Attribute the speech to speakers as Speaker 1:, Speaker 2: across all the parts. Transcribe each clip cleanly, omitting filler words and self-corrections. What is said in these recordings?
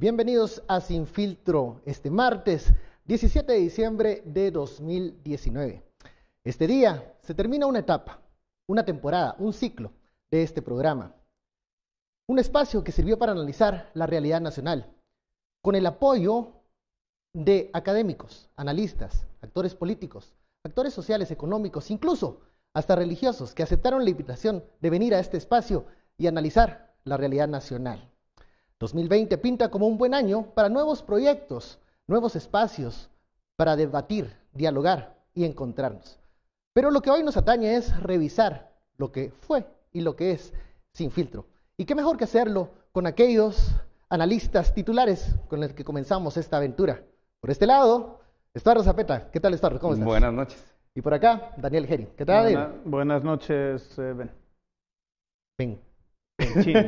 Speaker 1: Bienvenidos a Sin Filtro, este martes 17 de diciembre de 2019. Este día se termina una etapa, una temporada, un ciclo de este programa. Un espacio que sirvió para analizar la realidad nacional, con el apoyo de académicos, analistas, actores políticos, actores sociales, económicos, incluso hasta religiosos que aceptaron la invitación de venir a este espacio y analizar la realidad nacional. 2020 pinta como un buen año para nuevos proyectos, nuevos espacios para debatir, dialogar y encontrarnos. Pero lo que hoy nos atañe es revisar lo que fue y lo que es Sin Filtro. Y qué mejor que hacerlo con aquellos analistas titulares con los que comenzamos esta aventura. Por este lado, Estuardo Zapeta. ¿Qué tal, Estuardo? ¿Cómo estás?
Speaker 2: Buenas noches.
Speaker 1: Y por acá, Daniel Geri. ¿Qué tal, Daniel?
Speaker 3: Buenas noches, Ben.
Speaker 1: Ben.
Speaker 3: Chino.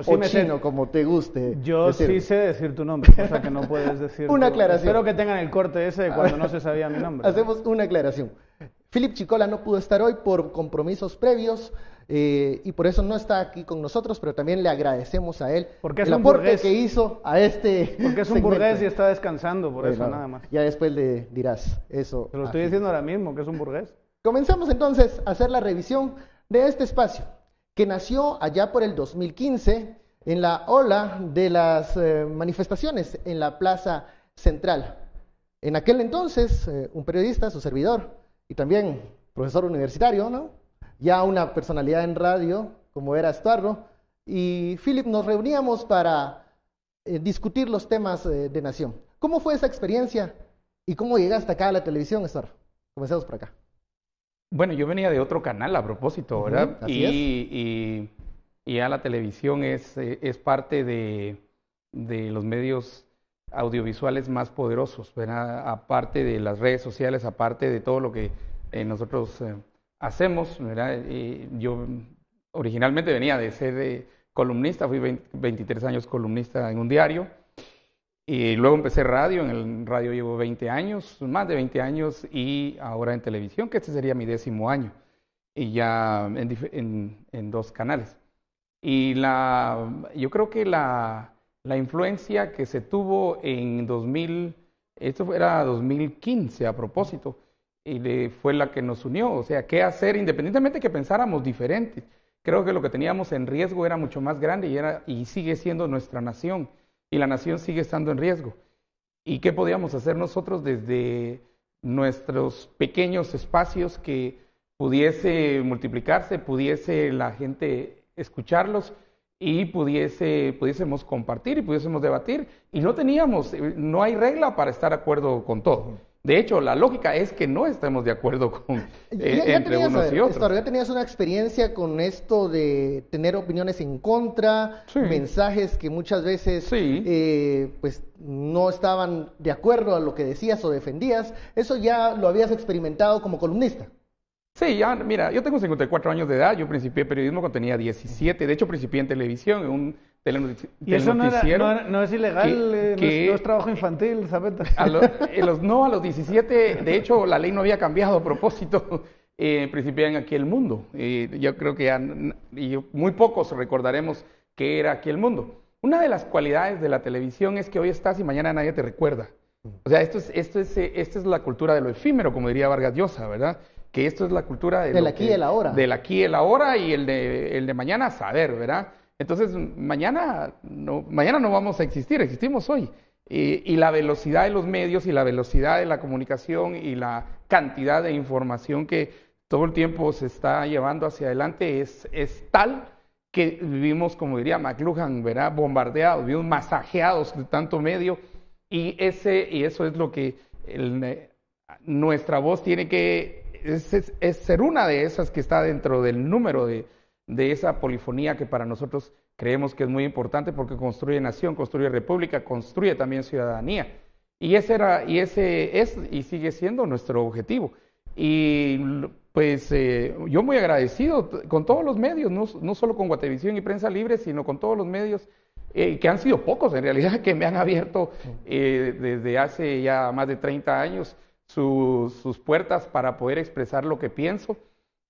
Speaker 1: O chino, como te guste.
Speaker 3: Yo sí sé decir tu nombre, cosa que no puedes decir.
Speaker 1: Una aclaración.
Speaker 3: Espero que tengan el corte ese de cuando no se sabía mi nombre.
Speaker 1: Hacemos una aclaración. Philip Chicola no pudo estar hoy por compromisos previos y por eso no está aquí con nosotros, pero también le agradecemos a él
Speaker 3: porque es
Speaker 1: el
Speaker 3: un
Speaker 1: aporte
Speaker 3: burgués
Speaker 1: que hizo a este
Speaker 3: Porque es un
Speaker 1: segmento.
Speaker 3: burgués y está descansando, por eso nada más.
Speaker 1: Ya después le dirás eso.
Speaker 3: Te lo estoy diciendo ahora mismo, que es un burgués.
Speaker 1: Comenzamos entonces a hacer la revisión de este espacio, que nació allá por el 2015 en la ola de las manifestaciones en la Plaza Central. En aquel entonces, un periodista, su servidor, y también profesor universitario, ¿no? Ya una personalidad en radio, como era Estuardo, y Philip nos reuníamos para discutir los temas de nación. ¿Cómo fue esa experiencia y cómo llegaste acá a la televisión, Estuardo? Comencemos por acá.
Speaker 2: Bueno, yo venía de otro canal a propósito, ¿verdad?
Speaker 1: Así
Speaker 2: y a la televisión es parte de los medios audiovisuales más poderosos, ¿verdad? Aparte de las redes sociales, aparte de todo lo que nosotros hacemos, ¿verdad? Yo originalmente venía de ser columnista, fui 23 años columnista en un diario. Y luego empecé radio, en el radio llevo 20 años, más de 20 años, y ahora en televisión, que este sería mi 10º año, y ya en 2 canales. Y yo creo que la influencia que se tuvo en esto era 2015 a propósito, y fue la que nos unió, o sea, qué hacer independientemente que pensáramos diferentes. Creo que lo que teníamos en riesgo era mucho más grande y sigue siendo nuestra nación. Y la nación sigue estando en riesgo. ¿Y qué podíamos hacer nosotros desde nuestros pequeños espacios que pudiese multiplicarse, pudiese la gente escucharlos y pudiésemos compartir y pudiésemos debatir? Y no hay regla para estar de acuerdo con todo. De hecho, la lógica es que no estemos de acuerdo entre unos y otros.
Speaker 1: ¿Ya tenías una experiencia con esto de tener opiniones en contra,
Speaker 2: sí,
Speaker 1: mensajes que muchas veces
Speaker 2: sí,
Speaker 1: pues no estaban de acuerdo a lo que decías o defendías? ¿Eso ya lo habías experimentado como columnista?
Speaker 2: Sí, ya, mira, yo tengo 54 años de edad, yo principié periodismo cuando tenía 17, de hecho principié en televisión, en un
Speaker 3: ¿Y eso no es ilegal? ¿No es trabajo infantil, Zapeta?
Speaker 2: A los 17, de hecho la ley no había cambiado a propósito, principié en Aquí el Mundo, yo creo que muy pocos recordaremos qué era Aquí el Mundo. Una de las cualidades de la televisión es que hoy estás y mañana nadie te recuerda. O sea, esta es la cultura de lo efímero, como diría Vargas Llosa, ¿verdad? Que esto es la cultura
Speaker 1: del aquí y el ahora.
Speaker 2: Del aquí y el ahora, y el de mañana saber, ¿verdad? Entonces, mañana no vamos a existir, existimos hoy. Y la velocidad de los medios y la velocidad de la comunicación y la cantidad de información que todo el tiempo se está llevando hacia adelante es tal que vivimos, como diría McLuhan, ¿verdad? Bombardeados, vivimos masajeados de tanto medio. Y eso es lo que nuestra voz tiene que... Es ser una de esas que está dentro del número de esa polifonía que para nosotros creemos que es muy importante porque construye nación, construye república, construye también ciudadanía. Y ese es y sigue siendo nuestro objetivo. Y pues yo muy agradecido con todos los medios, no solo con Guatevisión y Prensa Libre, sino con todos los medios que han sido pocos en realidad, que me han abierto desde hace ya más de 30 años sus puertas para poder expresar lo que pienso.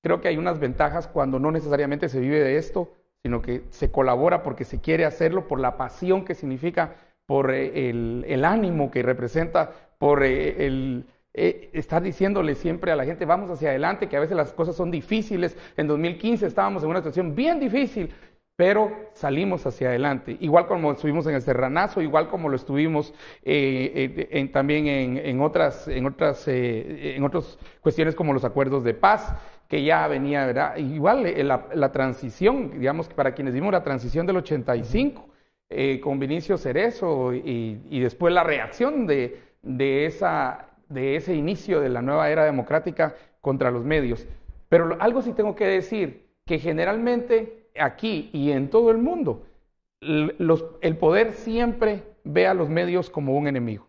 Speaker 2: Creo que hay unas ventajas cuando no necesariamente se vive de esto, sino que se colabora porque se quiere hacerlo, por la pasión que significa por el ánimo que representa, por estar diciéndole siempre a la gente, vamos hacia adelante, que a veces las cosas son difíciles. En 2015 estábamos en una situación bien difícil, pero salimos hacia adelante, igual como estuvimos en el Serranazo, igual como lo estuvimos también en otras cuestiones como los acuerdos de paz, que ya venía, ¿verdad? Igual la transición, digamos, para quienes vimos la transición del 85, con Vinicio Cerezo y después la reacción de ese inicio de la nueva era democrática contra los medios. Pero algo sí tengo que decir, que generalmente aquí y en todo el mundo, el poder siempre ve a los medios como un enemigo.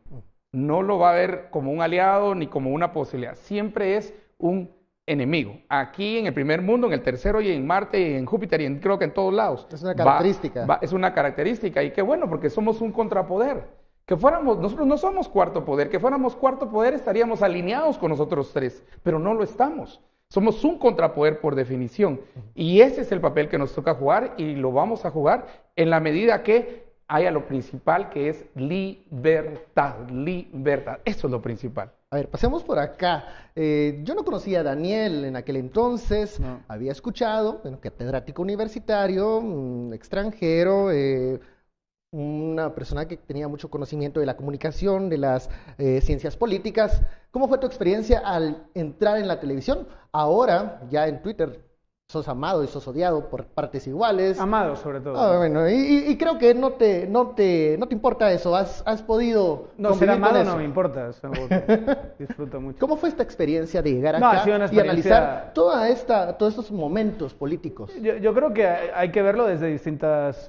Speaker 2: No lo va a ver como un aliado ni como una posibilidad. Siempre es un enemigo. Aquí en el primer mundo, en el tercero y en Marte y en Júpiter y creo que en todos lados.
Speaker 1: Es una característica.
Speaker 2: Es una característica y qué bueno, porque somos un contrapoder. Nosotros no somos cuarto poder, que fuéramos cuarto poder estaríamos alineados con nosotros tres, pero no lo estamos. Somos un contrapoder por definición y ese es el papel que nos toca jugar y lo vamos a jugar en la medida que haya lo principal, que es libertad, libertad. Eso es lo principal.
Speaker 1: A ver, pasemos por acá. Yo no conocía a Daniel en aquel entonces, no. Había escuchado, bueno, catedrático universitario, extranjero, una persona que tenía mucho conocimiento de la comunicación, de las ciencias políticas. ¿Cómo fue tu experiencia al entrar en la televisión? Ahora, ya en Twitter, sos amado y sos odiado por partes iguales.
Speaker 3: Amado, sobre todo.
Speaker 1: Ah, bueno, y creo que no te importa eso. Has podido.
Speaker 3: No, ser amado no me importa. Eso disfruto mucho.
Speaker 1: ¿Cómo fue esta experiencia de llegar acá y analizar todos estos momentos políticos?
Speaker 3: Yo creo que hay que verlo desde distintas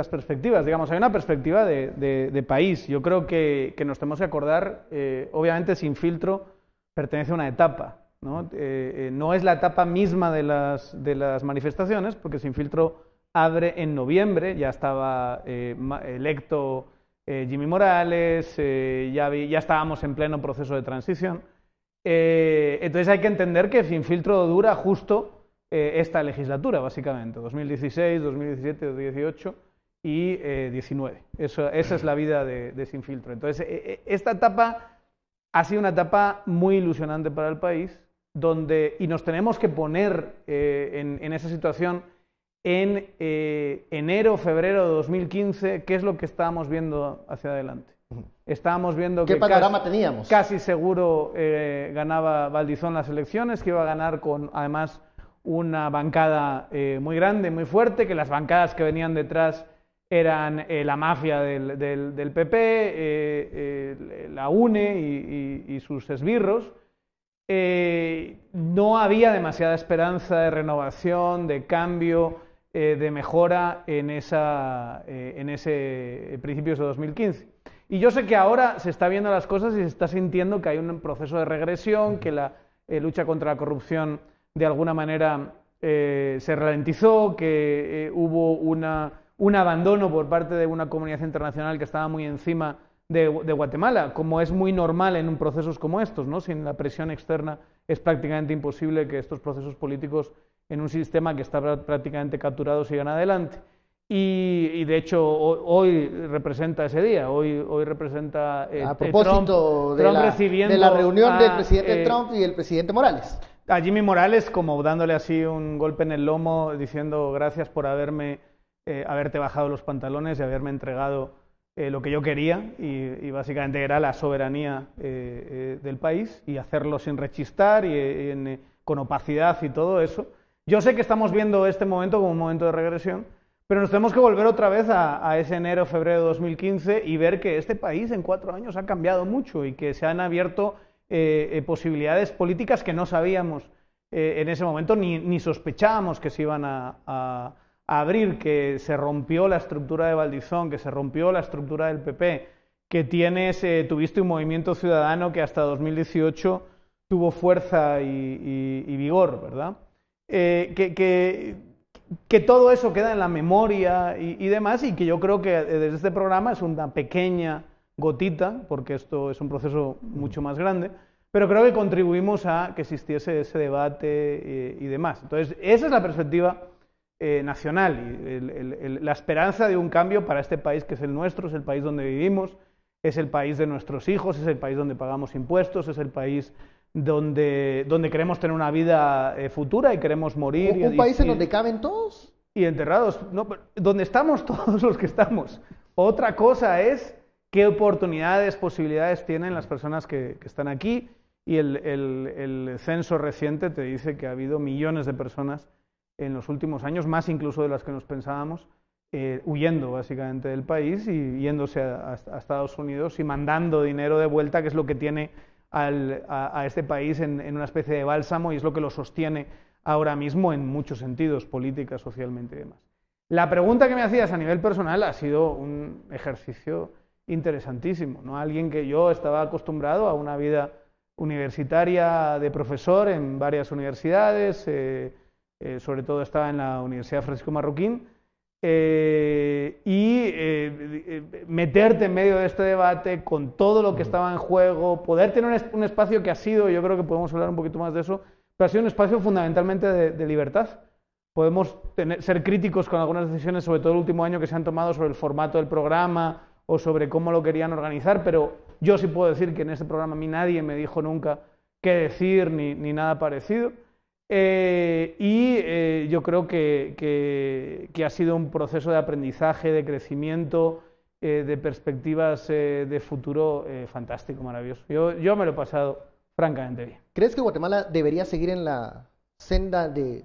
Speaker 3: perspectivas. Digamos, hay una perspectiva de país. Yo creo que nos tenemos que acordar, obviamente, Sin Filtro pertenece a una etapa. No es la etapa misma de las manifestaciones, porque Sin Filtro abre en noviembre, ya estaba electo Jimmy Morales, ya estábamos en pleno proceso de transición. Entonces hay que entender que Sin Filtro dura justo esta legislatura, básicamente, 2016, 2017, 2018 y 19. Esa es la vida de Sin Filtro. Entonces esta etapa ha sido una etapa muy ilusionante para el país, y nos tenemos que poner en esa situación en enero, febrero de 2015, ¿qué es lo que estábamos viendo hacia adelante? Estábamos viendo
Speaker 1: que teníamos?
Speaker 3: Casi seguro ganaba Valdizón las elecciones, que iba a ganar con además una bancada muy grande, muy fuerte, que las bancadas que venían detrás eran la mafia del PP, la UNE y sus esbirros. No había demasiada esperanza de renovación, de cambio, de mejora en ese principios de 2015. Y yo sé que ahora se está viendo las cosas y se está sintiendo que hay un proceso de regresión, que la lucha contra la corrupción de alguna manera se ralentizó, que hubo un abandono por parte de una comunidad internacional que estaba muy encima de Guatemala, como es muy normal en procesos como estos, ¿no? Sin la presión externa es prácticamente imposible que estos procesos políticos en un sistema que está prácticamente capturado sigan adelante. Y de hecho hoy representa ese día, hoy representa
Speaker 1: a propósito de la reunión del presidente Trump y el presidente Morales.
Speaker 3: A Jimmy Morales como dándole así un golpe en el lomo, diciendo gracias por haberte bajado los pantalones y haberme entregado lo que yo quería y básicamente era la soberanía del país y hacerlo sin rechistar y con opacidad y todo eso. Yo sé que estamos viendo este momento como un momento de regresión, pero nos tenemos que volver otra vez a ese enero, febrero de 2015 y ver que este país en 4 años ha cambiado mucho y que se han abierto posibilidades políticas que no sabíamos en ese momento ni sospechábamos que se iban a abrir, que se rompió la estructura de Valdizón, que se rompió la estructura del PP, que tuviste un movimiento ciudadano que hasta 2018 tuvo fuerza y vigor, ¿verdad? Que todo eso queda en la memoria y demás, y que yo creo que desde este programa es una pequeña gotita, porque esto es un proceso mucho más grande, pero creo que contribuimos a que existiese ese debate y demás. Entonces, esa es la perspectiva nacional, y la esperanza de un cambio para este país que es el nuestro, es el país donde vivimos, es el país de nuestros hijos, es el país donde pagamos impuestos, es el país donde queremos tener una vida futura y queremos morir.
Speaker 1: ¿Un país en donde caben todos?
Speaker 3: Y enterrados, no, donde estamos todos los que estamos. Otra cosa es qué oportunidades, posibilidades tienen las personas que están aquí, y el censo reciente te dice que ha habido millones de personas en los últimos años, más incluso de las que nos pensábamos, huyendo básicamente del país y yéndose a Estados Unidos y mandando dinero de vuelta, que es lo que tiene a este país en una especie de bálsamo, y es lo que lo sostiene ahora mismo en muchos sentidos, política, socialmente y demás. La pregunta que me hacías a nivel personal ha sido un ejercicio interesantísimo, ¿no? Alguien que yo estaba acostumbrado a una vida universitaria de profesor en varias universidades, sobre todo estaba en la Universidad Francisco Marroquín, meterte en medio de este debate con todo lo que estaba en juego, poder tener un espacio que ha sido, yo creo que podemos hablar un poquito más de eso, pero ha sido un espacio fundamentalmente de libertad. Podemos ser críticos con algunas decisiones, sobre todo el último año, que se han tomado sobre el formato del programa o sobre cómo lo querían organizar, pero yo sí puedo decir que en este programa a mí nadie me dijo nunca qué decir ni nada parecido. Yo creo que ha sido un proceso de aprendizaje, de crecimiento, de perspectivas de futuro fantástico, maravilloso. Yo me lo he pasado francamente bien.
Speaker 1: ¿Crees que Guatemala debería seguir en la senda de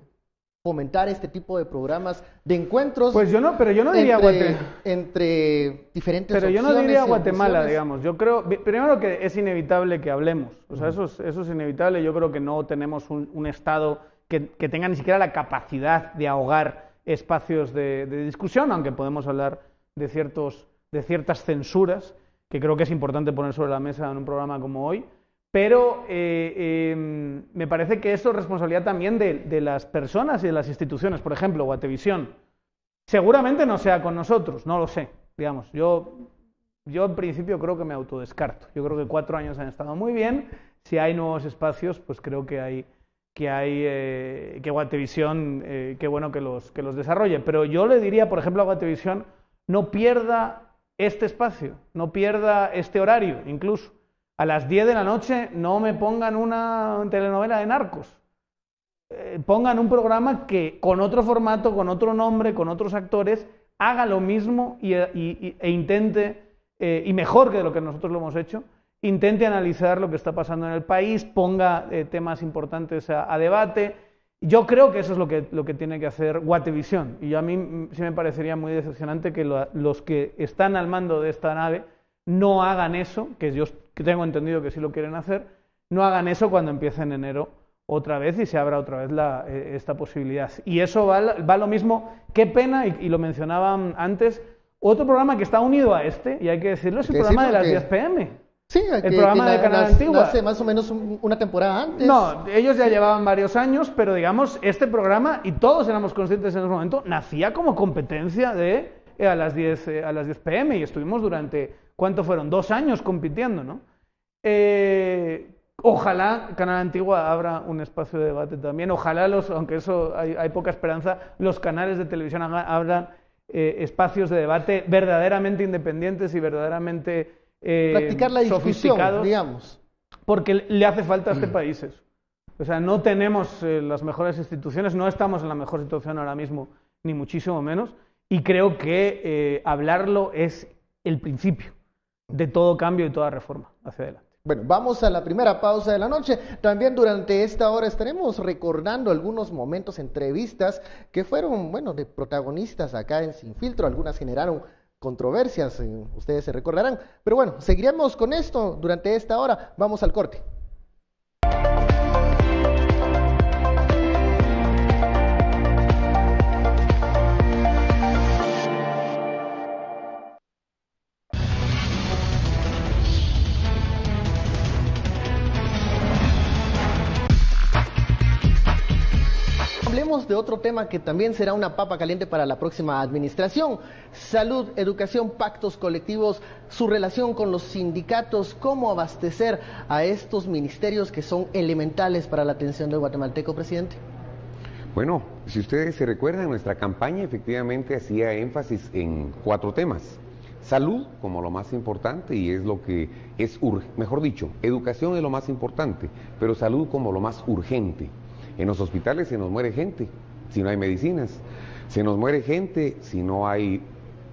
Speaker 1: fomentar este tipo de programas, de encuentros?
Speaker 3: Pues yo no diría Guatemala.
Speaker 1: Entre diferentes
Speaker 3: Pero
Speaker 1: opciones.
Speaker 3: Yo no diría Guatemala, digamos. Yo creo, primero, que es inevitable que hablemos. O sea, eso es inevitable. Yo creo que no tenemos un Estado que tenga ni siquiera la capacidad de ahogar espacios de discusión, aunque podemos hablar de ciertas censuras, que creo que es importante poner sobre la mesa en un programa como hoy. Pero me parece que eso es responsabilidad también de las personas y de las instituciones. Por ejemplo, Guatevisión. Seguramente no sea con nosotros, no lo sé. Digamos, yo en principio creo que me autodescarto. Yo creo que 4 años han estado muy bien. Si hay nuevos espacios, pues creo que Guatevisión, qué bueno que los desarrolle. Pero yo le diría, por ejemplo, a Guatevisión, no pierda este espacio, no pierda este horario, incluso. A las 10 de la noche no me pongan una telenovela de narcos. Pongan un programa que con otro formato, con otro nombre, con otros actores, haga lo mismo e intente, y mejor que lo que nosotros lo hemos hecho, intente analizar lo que está pasando en el país, ponga temas importantes a debate. Yo creo que eso es lo que tiene que hacer Guatevisión. Y a mí sí me parecería muy decepcionante que los que están al mando de esta nave no hagan eso, que yo tengo entendido que sí lo quieren hacer, no hagan eso cuando empiece en enero otra vez y se abra otra vez esta posibilidad. Y eso va lo mismo. Qué pena, y lo mencionaban antes, otro programa que está unido a este, y hay que decirlo, es el programa de las 10 p.m.
Speaker 1: Sí,
Speaker 3: el programa de Canal Antigua.
Speaker 1: Hace más o menos una temporada antes.
Speaker 3: No, ellos ya llevaban varios años, pero digamos, este programa, y todos éramos conscientes en ese momento, nacía como competencia de a las 10 p.m. y estuvimos durante... ¿Cuánto fueron? 2 años compitiendo, ¿no? Ojalá Canal Antigua abra un espacio de debate también. Ojalá, aunque eso hay poca esperanza, los canales de televisión abran espacios de debate verdaderamente independientes y verdaderamente
Speaker 1: practicar la discusión, digamos.
Speaker 3: Porque le hace falta a este país eso. O sea, no tenemos las mejores instituciones, no estamos en la mejor situación ahora mismo, ni muchísimo menos, y creo que hablarlo es el principio de todo cambio y toda reforma hacia adelante.
Speaker 1: Bueno, vamos a la primera pausa de la noche. También durante esta hora estaremos recordando algunos momentos, entrevistas que fueron, bueno, de protagonistas acá en Sin Filtro. Algunas generaron controversias, ustedes se recordarán. Pero bueno, seguiremos con esto durante esta hora. Vamos al corte. Hablemos de otro tema que también será una papa caliente para la próxima administración: salud, educación, pactos colectivos, su relación con los sindicatos, cómo abastecer a estos ministerios que son elementales para la atención del guatemalteco, presidente.
Speaker 4: Bueno, si ustedes se recuerdan, nuestra campaña efectivamente hacía énfasis en 4 temas. Salud como lo más importante y es lo que es, mejor dicho, educación es lo más importante, pero salud como lo más urgente. En los hospitales se nos muere gente si no hay medicinas, se nos muere gente si no hay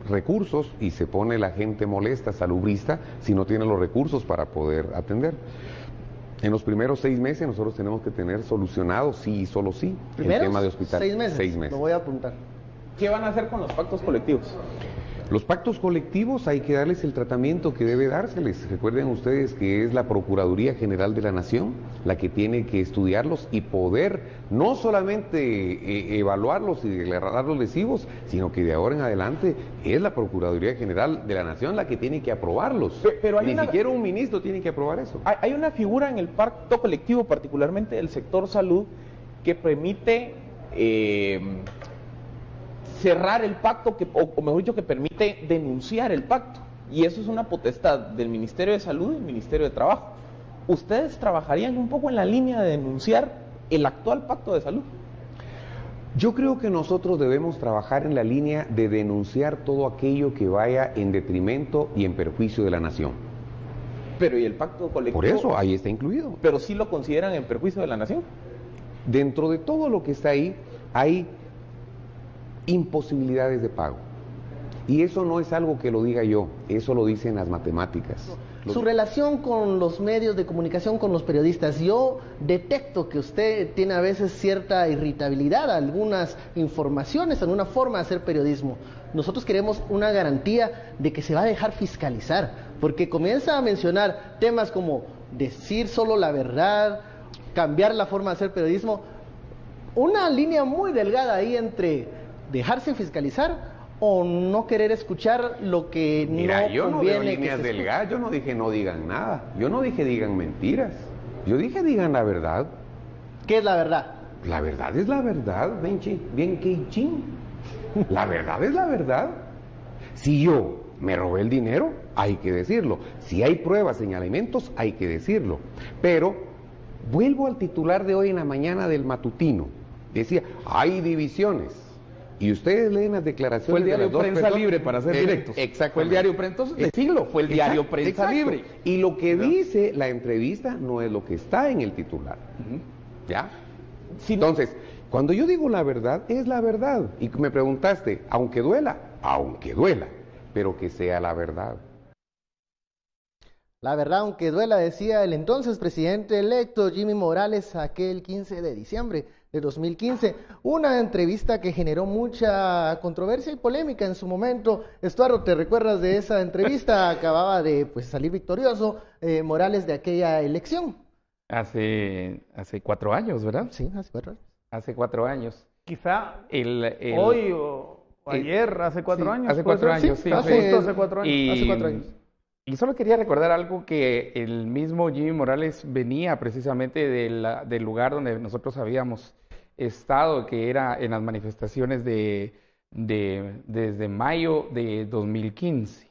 Speaker 4: recursos y se pone la gente molesta, salubrista, si no tiene los recursos para poder atender. En los primeros 6 meses nosotros tenemos que tener solucionado, sí y solo sí, el tema de hospital.
Speaker 1: 6 meses.
Speaker 4: 6 meses.
Speaker 1: Lo voy a apuntar.
Speaker 5: ¿Qué van a hacer con los pactos colectivos?
Speaker 4: Los pactos colectivos hay que darles el tratamiento que debe dárseles. Recuerden ustedes que es la Procuraduría General de la Nación la que tiene que estudiarlos y poder no solamente evaluarlos y declararlos lesivos, sino que de ahora en adelante es la Procuraduría General de la Nación la que tiene que aprobarlos.
Speaker 5: Pero
Speaker 4: ni siquiera un ministro tiene que aprobar eso.
Speaker 5: Hay una figura en el pacto colectivo, particularmente del sector salud, que permite cerrar el pacto, o mejor dicho, que permite denunciar el pacto. Y eso es una potestad del Ministerio de Salud y del Ministerio de Trabajo. ¿Ustedes trabajarían un poco en la línea de denunciar el actual pacto de salud?
Speaker 4: Yo creo que nosotros debemos trabajar en la línea de denunciar todo aquello que vaya en detrimento y en perjuicio de la nación.
Speaker 5: Pero ¿y el pacto colectivo?
Speaker 4: Por eso, ahí está incluido.
Speaker 5: ¿Pero sí lo consideran en perjuicio de la nación?
Speaker 4: Dentro de todo lo que está ahí, hay imposibilidades de pago. Y eso no es algo que lo diga yo, eso lo dicen las matemáticas.
Speaker 1: Su relación con los medios de comunicación, con los periodistas, yo detecto que usted tiene a veces cierta irritabilidad a algunas informaciones, en una forma de hacer periodismo. Nosotros queremos una garantía de que se va a dejar fiscalizar, porque comienza a mencionar temas como decir solo la verdad, cambiar la forma de hacer periodismo, una línea muy delgada ahí entre dejarse fiscalizar o no querer escuchar lo que
Speaker 4: Mira,
Speaker 1: no
Speaker 4: yo
Speaker 1: conviene.
Speaker 4: No veo líneas delgadas, yo no dije no digan nada, yo no dije digan mentiras, yo dije digan la verdad.
Speaker 1: ¿Qué es la verdad?
Speaker 4: La verdad es la verdad, bien queichín. La verdad es la verdad. Si yo me robé el dinero, hay que decirlo. Si hay pruebas, señalamientos, hay que decirlo. Pero vuelvo al titular de hoy en la mañana del matutino. Decía, hay divisiones. Y ustedes leen las declaraciones.
Speaker 5: Fue el diario
Speaker 4: de las dos
Speaker 5: Prensa
Speaker 4: personas.
Speaker 5: Libre, para ser directos.
Speaker 4: Exacto.
Speaker 5: Fue el diario Prensa de siglo, fue el diario Prensa
Speaker 4: exacto.
Speaker 5: Libre.
Speaker 4: Y lo que dice la entrevista no es lo que está en el titular. ¿Ya?
Speaker 5: Si
Speaker 4: Entonces, cuando yo digo la verdad, es la verdad. Y me preguntaste, aunque duela, pero que sea la verdad.
Speaker 1: La verdad, aunque duela, decía el entonces presidente electo Jimmy Morales aquel 15 de diciembre de 2015. Una entrevista que generó mucha controversia y polémica en su momento. Estuardo, ¿te recuerdas de esa entrevista? Acababa de salir victorioso Morales de aquella elección.
Speaker 2: Hace 4 años, ¿verdad?
Speaker 1: Sí, hace 4 años.
Speaker 2: Hace 4 años.
Speaker 3: Quizá hoy o ayer, hace 4 años.
Speaker 2: Hace 4 años, sí.
Speaker 3: Justo hace 4 años.
Speaker 1: Hace 4 años.
Speaker 2: Y solo quería recordar algo que el mismo Jimmy Morales venía precisamente del lugar donde nosotros habíamos estado, que era en las manifestaciones desde mayo de 2015.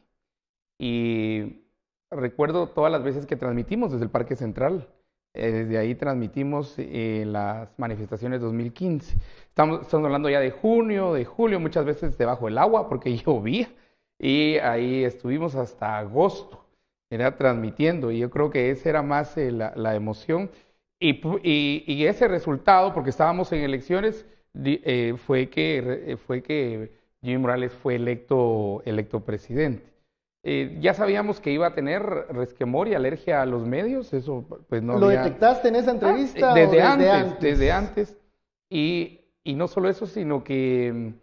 Speaker 2: Y recuerdo todas las veces que transmitimos desde el Parque Central. Desde ahí transmitimos las manifestaciones de 2015. Estamos hablando ya de junio, de julio, muchas veces debajo del agua porque llovía. Y ahí estuvimos hasta agosto, era transmitiendo, y yo creo que esa era más la emoción. Y ese resultado, porque estábamos en elecciones, fue que Jimmy Morales fue electo presidente. Ya sabíamos que iba a tener resquemor y alergia a los medios, eso pues no
Speaker 1: ¿Lo
Speaker 2: había...
Speaker 1: detectaste en esa entrevista?
Speaker 2: Desde
Speaker 1: o
Speaker 2: antes. Desde antes. Y no solo eso, sino que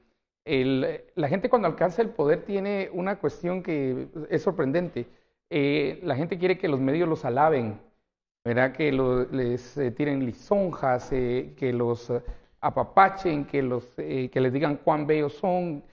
Speaker 2: la gente cuando alcanza el poder tiene una cuestión que es sorprendente. La gente quiere que los medios los alaben, ¿verdad? Que les tiren lisonjas, que los apapachen, que les digan cuán bellos son,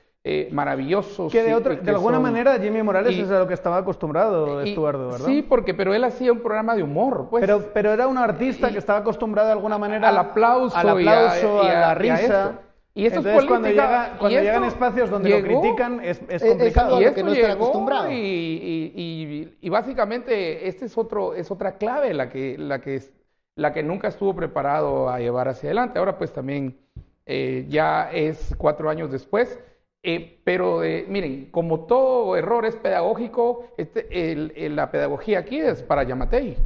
Speaker 2: maravillosos.
Speaker 3: Que de alguna manera Jimmy Morales es a lo que estaba acostumbrado, Estuardo, ¿verdad?
Speaker 2: Sí, pero él hacía un programa de humor, pues.
Speaker 3: Pero era un artista que estaba acostumbrado de alguna manera
Speaker 2: al aplauso,
Speaker 3: a la risa.
Speaker 2: Y eso
Speaker 3: entonces,
Speaker 2: es política,
Speaker 3: cuando llegan espacios donde lo critican, es complicado.
Speaker 1: Y esto no están acostumbrados.
Speaker 2: Y básicamente es otra clave la que nunca estuvo preparado a llevar hacia adelante. Ahora pues también ya es 4 años después. Pero miren, como todo error es pedagógico, la pedagogía aquí es para Yamatei.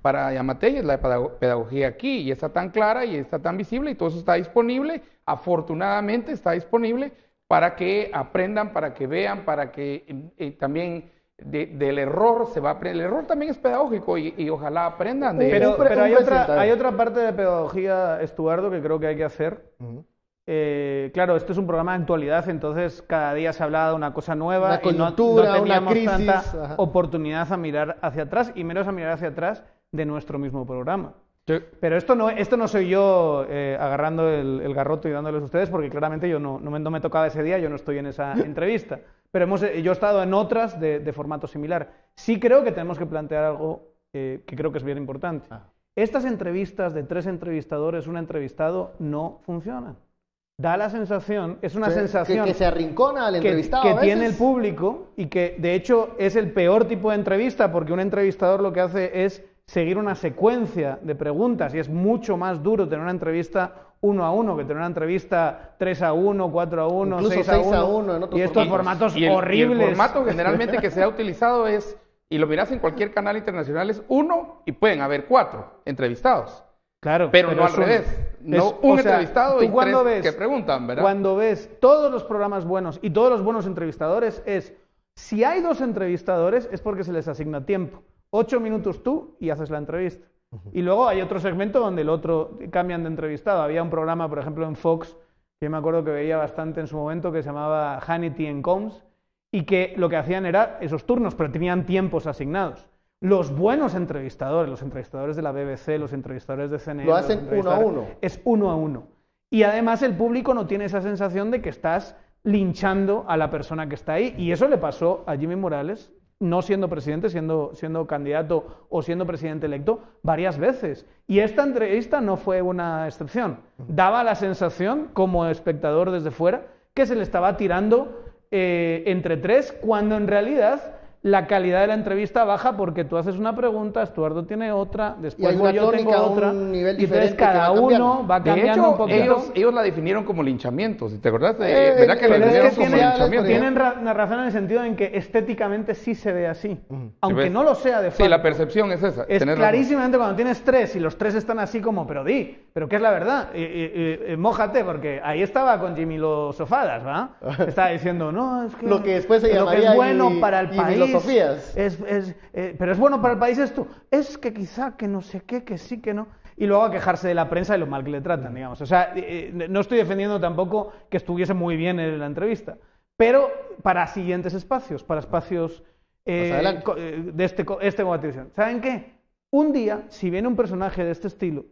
Speaker 2: Para Yamatei es la pedagogía aquí y está tan clara y está tan visible y todo eso está disponible. Afortunadamente está disponible para que aprendan, para que vean, para que también del error se va a aprender. El error también es pedagógico y ojalá aprendan de
Speaker 3: Pero
Speaker 2: eso.
Speaker 3: hay otra parte de pedagogía, Estuardo, que creo que hay que hacer. Claro, esto es un programa de actualidad, entonces cada día se habla de una cosa nueva
Speaker 1: una coyuntura,
Speaker 3: y no teníamos
Speaker 1: una crisis,
Speaker 3: tanta oportunidad a mirar hacia atrás y menos a mirar hacia atrás de nuestro mismo programa.
Speaker 2: Sí.
Speaker 3: Pero esto no soy yo agarrando el garrote y dándoles a ustedes, porque claramente yo no me tocaba ese día, yo no estoy en esa entrevista. Pero yo he estado en otras de formato similar. Sí creo que tenemos que plantear algo que creo que es bien importante. Estas entrevistas de 3 entrevistadores, un entrevistado, no funcionan. Da la sensación, es una sensación
Speaker 1: que se arrincona al entrevistado
Speaker 3: que
Speaker 1: a veces.
Speaker 3: tiene el público y que de hecho es el peor tipo de entrevista, porque un entrevistador lo que hace es seguir una secuencia de preguntas y es mucho más duro tener una entrevista 1 a 1 que tener una entrevista 3 a 1, 4 a 1,
Speaker 1: incluso
Speaker 3: 6 a 1
Speaker 1: en otros
Speaker 3: y estos formatos horribles.
Speaker 2: Y el formato generalmente que se ha utilizado es, y lo miras en cualquier canal internacional, es 1 y pueden haber 4 entrevistados.
Speaker 3: Claro,
Speaker 2: pero no al revés. No un entrevistado y 3 que preguntan, ¿verdad?
Speaker 3: Cuando ves todos los programas buenos y todos los buenos entrevistadores, si hay 2 entrevistadores es porque se les asigna tiempo. 8 minutos tú y haces la entrevista. Y luego hay otro segmento donde el otro cambian de entrevistado. Había un programa, por ejemplo, en Fox, que yo me acuerdo que veía bastante en su momento, que se llamaba Hannity and Combs, y que lo que hacían era esos turnos, pero tenían tiempos asignados. Los buenos entrevistadores, los entrevistadores de la BBC, los entrevistadores de CNN...
Speaker 1: Lo hacen 1 a 1.
Speaker 3: Es 1 a 1. Y además el público no tiene esa sensación de que estás linchando a la persona que está ahí. Y eso le pasó a Jimmy Morales, no siendo presidente, siendo candidato o siendo presidente electo, varias veces. Y esta entrevista no fue una excepción. Daba la sensación, como espectador desde fuera, que se le estaba tirando entre 3, cuando en realidad la calidad de la entrevista baja porque tú haces una pregunta, Estuardo tiene otra, después yo tengo otra, y entonces cada uno va cambiando un poquito.
Speaker 2: Ellos la definieron como linchamientos, ¿te acordás? ¿Verdad que la definieron como linchamientos?
Speaker 3: Tienen razón en el sentido en que estéticamente sí se ve así, aunque no lo sea de facto.
Speaker 2: Sí, la percepción es esa.
Speaker 3: Es clarísimamente cuando tienes 3 y los 3 están así como, pero ¿qué es la verdad? Mójate, porque ahí estaba con Jimmy Los Sofadas, ¿va? Estaba diciendo, no, es que
Speaker 1: lo que después se llamaría
Speaker 3: lo que es bueno para el país,
Speaker 1: filosofías.
Speaker 3: Pero es bueno para el país esto, es que quizá que no sé qué, que sí, que no, y luego a quejarse de la prensa y lo mal que le tratan, digamos. O sea, no estoy defendiendo tampoco que estuviese muy bien en la entrevista, pero para siguientes espacios, para espacios de este como televisión. ¿Saben qué? Un día, si viene un personaje de este estilo,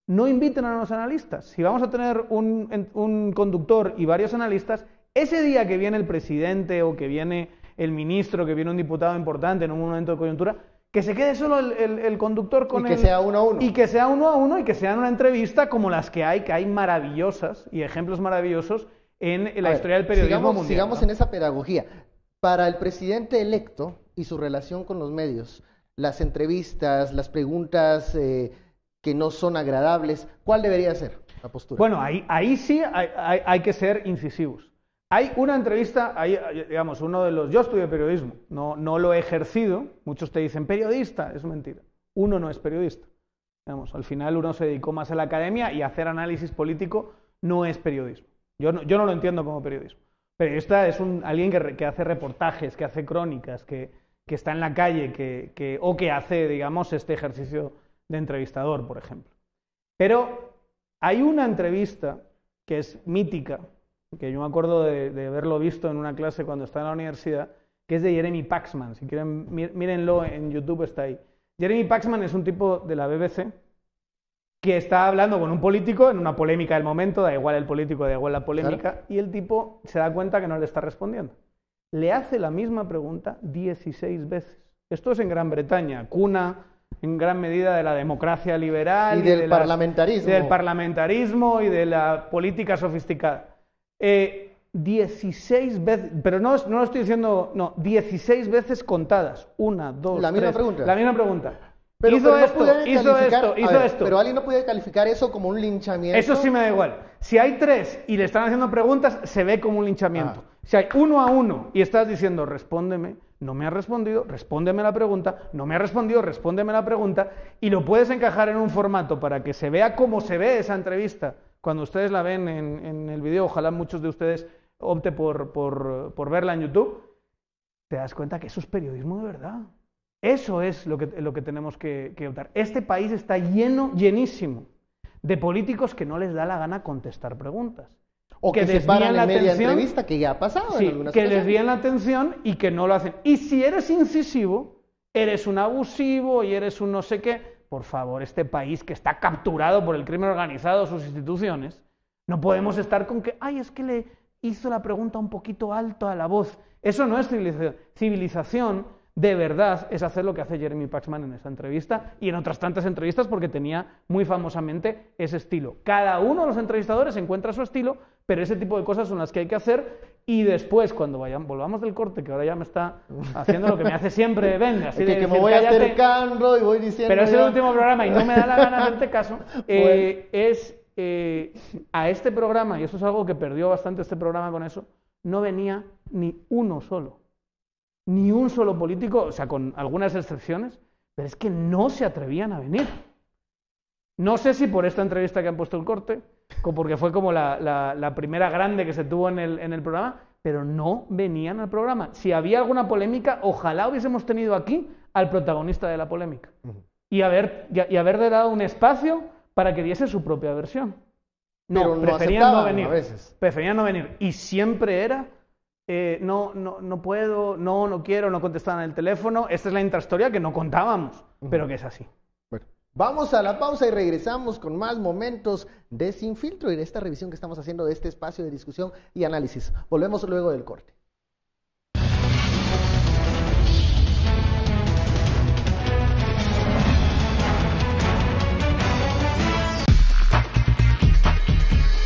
Speaker 3: no inviten a los analistas. Si vamos a tener un conductor y varios analistas, ese día que viene el presidente o que viene el ministro, que viene un diputado importante en un momento de coyuntura, que se quede solo el conductor con
Speaker 1: él. Y que sea 1 a 1.
Speaker 3: Y que sea 1 a 1 y que sea una entrevista como las que hay maravillosas y ejemplos maravillosos en la historia del periodismo mundial.
Speaker 1: Sigamos en esa pedagogía. Para el presidente electo y su relación con los medios, las entrevistas, las preguntas que no son agradables, ¿cuál debería ser la postura?
Speaker 3: Bueno, ahí sí hay que ser incisivos. Hay una entrevista, digamos, yo estudio periodismo, no lo he ejercido, muchos te dicen periodista, es mentira, uno no es periodista. Digamos, al final uno se dedicó más a la academia y hacer análisis político no es periodismo. Yo no lo entiendo como periodismo. Periodista es alguien que hace reportajes, que hace crónicas, que está en la calle, o que hace, digamos, este ejercicio de entrevistador, por ejemplo. Pero hay una entrevista que es mítica, que yo me acuerdo de haberlo visto en una clase cuando estaba en la universidad, que es de Jeremy Paxman. Si quieren, mírenlo en YouTube, está ahí. Jeremy Paxman es un tipo de la BBC que está hablando con un político en una polémica del momento, da igual el político, da igual la polémica, claro. Y el tipo se da cuenta que no le está respondiendo. Le hace la misma pregunta 16 veces. Esto es en Gran Bretaña, cuna en gran medida de la democracia liberal
Speaker 1: y del parlamentarismo.
Speaker 3: Del parlamentarismo y de la política sofisticada. 16 veces, pero no lo estoy diciendo, no, 16 veces contadas. 1, 2, 3.
Speaker 1: La misma pregunta.
Speaker 3: La misma pregunta.
Speaker 1: Pero
Speaker 3: hizo
Speaker 1: no
Speaker 3: esto,
Speaker 1: puede
Speaker 3: hizo
Speaker 1: calificar-
Speaker 3: esto,
Speaker 1: a
Speaker 3: hizo
Speaker 1: ver,
Speaker 3: esto.
Speaker 1: Pero alguien no puede calificar eso como un linchamiento.
Speaker 3: Eso sí me da igual. Si hay 3 y le están haciendo preguntas, se ve como un linchamiento. Si hay 1 a 1 y estás diciendo, respóndeme, no me has respondido, respóndeme la pregunta, no me has respondido, respóndeme la pregunta, y lo puedes encajar en un formato para que se vea cómo se ve esa entrevista. Cuando ustedes la ven en el video, ojalá muchos de ustedes opte por verla en YouTube, te das cuenta que eso es periodismo de verdad. Eso es lo que tenemos que optar. Este país está llenísimo de políticos que no les da la gana contestar preguntas.
Speaker 1: O que se
Speaker 3: desvían
Speaker 1: paran
Speaker 3: la
Speaker 1: en media
Speaker 3: atención.
Speaker 1: entrevista, que ya ha pasado en
Speaker 3: Sí,
Speaker 1: algunas
Speaker 3: que
Speaker 1: ocasiones.
Speaker 3: desvían la atención y que no lo hacen. Y si eres incisivo, eres un abusivo y eres un no sé qué, por favor, este país que está capturado por el crimen organizado, sus instituciones, no podemos estar con que, ay, es que le hizo la pregunta un poquito alto a la voz. Eso no es civilización. Civilización de verdad es hacer lo que hace Jeremy Paxman en esa entrevista y en otras tantas entrevistas, porque tenía muy famosamente ese estilo. Cada uno de los entrevistadores encuentra su estilo, pero ese tipo de cosas son las que hay que hacer, y después, cuando volvamos del corte, que ahora ya me está haciendo lo que me hace siempre, venga, así de
Speaker 1: que me
Speaker 3: decir,
Speaker 1: voy
Speaker 3: cállate,
Speaker 1: acercando y voy diciendo...
Speaker 3: pero es el
Speaker 1: ya.
Speaker 3: último programa y no me da la gana hacerte caso, a este programa, y eso es algo que perdió bastante este programa con eso, no venía ni uno solo. Ni un solo político, o sea, con algunas excepciones, pero es que no se atrevían a venir. No sé si por esta entrevista que han puesto el corte, porque fue como la primera grande que se tuvo en el programa, pero no venían al programa. Si había alguna polémica, ojalá hubiésemos tenido aquí al protagonista de la polémica y haberle dado un espacio para que diese su propia versión.
Speaker 1: Pero
Speaker 3: No, preferían no
Speaker 1: aceptaban
Speaker 3: venir.
Speaker 1: a veces.
Speaker 3: Preferían no venir. Y siempre era... no puedo, no quiero, no contestaban el teléfono. Esta es la intrahistoria que no contábamos, pero que es así.
Speaker 1: Bueno, vamos a la pausa y regresamos con más momentos de Sin Filtro y de esta revisión que estamos haciendo de este espacio de discusión y análisis. Volvemos luego del corte.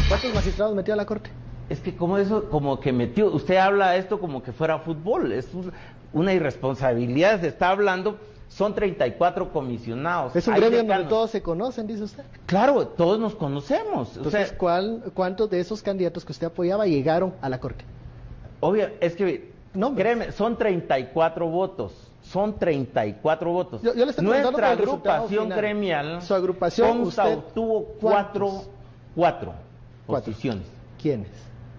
Speaker 1: ¿Cuántos magistrados metió a la corte?
Speaker 6: Es que como eso, como que metió, usted habla esto como que fuera fútbol, es una irresponsabilidad, se está hablando, son 34 comisionados.
Speaker 1: Es un
Speaker 6: Hay
Speaker 1: gremio donde
Speaker 6: decanos.
Speaker 1: todos se conocen, dice usted.
Speaker 6: Claro, todos nos conocemos.
Speaker 1: Entonces, ¿cuántos de esos candidatos que usted apoyaba llegaron a la corte?
Speaker 6: Obvio, es que,
Speaker 1: No,
Speaker 6: créeme, son 34 votos. Son 34 votos.
Speaker 1: Yo le estoy preguntando
Speaker 6: Nuestra
Speaker 1: por el resultado
Speaker 6: agrupación
Speaker 1: final.
Speaker 6: gremial
Speaker 1: Su agrupación, usted,
Speaker 6: obtuvo
Speaker 1: ¿cuántos?
Speaker 6: cuatro
Speaker 1: Cuatro.
Speaker 6: posiciones.
Speaker 1: ¿Quiénes?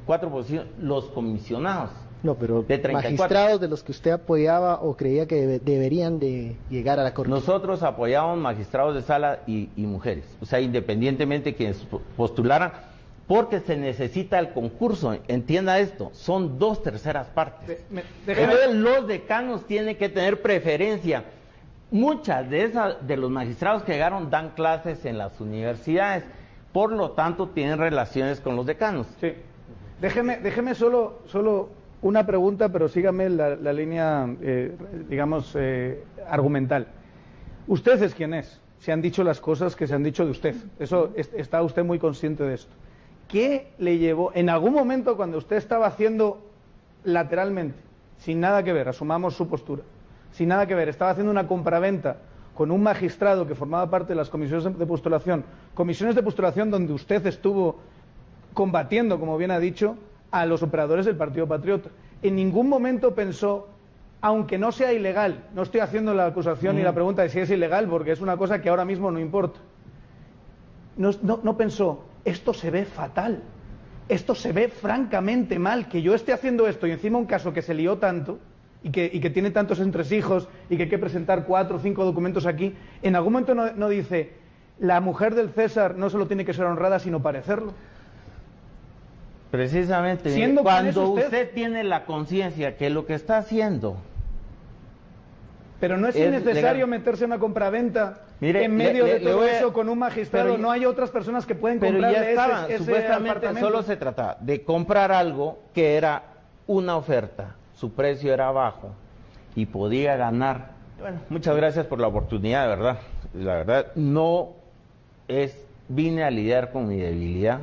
Speaker 6: 4 posiciones, los comisionados.
Speaker 1: No, pero
Speaker 6: De 34.
Speaker 1: magistrados de los que usted apoyaba o creía que deberían de llegar a la corte.
Speaker 6: Nosotros apoyamos magistrados de sala y mujeres, o sea, independientemente quienes postularan, porque se necesita el concurso, entienda esto, son 2/3 partes. Entonces, los decanos tienen que tener preferencia. Muchas de los magistrados que llegaron dan clases en las universidades, por lo tanto tienen relaciones con los decanos.
Speaker 3: Sí. Déjeme solo una pregunta, pero sígame la línea, argumental. Usted es quien es. Se han dicho las cosas que se han dicho de usted. Eso está usted muy consciente de esto. ¿Qué le llevó, en algún momento cuando usted estaba haciendo lateralmente, sin nada que ver, asumamos su postura, sin nada que ver, estaba haciendo una compraventa con un magistrado que formaba parte de las comisiones de postulación donde usted estuvo combatiendo, como bien ha dicho, a los operadores del Partido Patriota? En ningún momento pensó, aunque no sea ilegal, no estoy haciendo la acusación ni la pregunta de si es ilegal, porque es una cosa que ahora mismo no importa, no pensó, esto se ve fatal, esto se ve francamente mal, que yo esté haciendo esto y encima un caso que se lió tanto y que tiene tantos entresijos y que hay que presentar 4 o 5 documentos aquí, en algún momento no dice, la mujer del César no solo tiene que ser honrada, sino parecerlo.
Speaker 6: Precisamente,
Speaker 3: Siendo quien es
Speaker 6: cuando
Speaker 3: usted.
Speaker 6: usted tiene la conciencia que lo que está haciendo...
Speaker 3: Pero no es
Speaker 6: Es
Speaker 3: innecesario
Speaker 6: legal.
Speaker 3: meterse en una compraventa
Speaker 6: Mire,
Speaker 3: en medio de todo
Speaker 6: voy a-
Speaker 3: eso con un magistrado.
Speaker 6: pero-
Speaker 3: No hay otras personas que pueden
Speaker 6: Pero
Speaker 3: comprarle
Speaker 6: ya estaban,
Speaker 3: ese
Speaker 6: supuestamente
Speaker 3: apartamento.
Speaker 6: solo se trataba de comprar algo que era una oferta, su precio era bajo y podía ganar. Bueno, muchas gracias por la oportunidad, de verdad. La verdad, vine a lidiar con mi debilidad.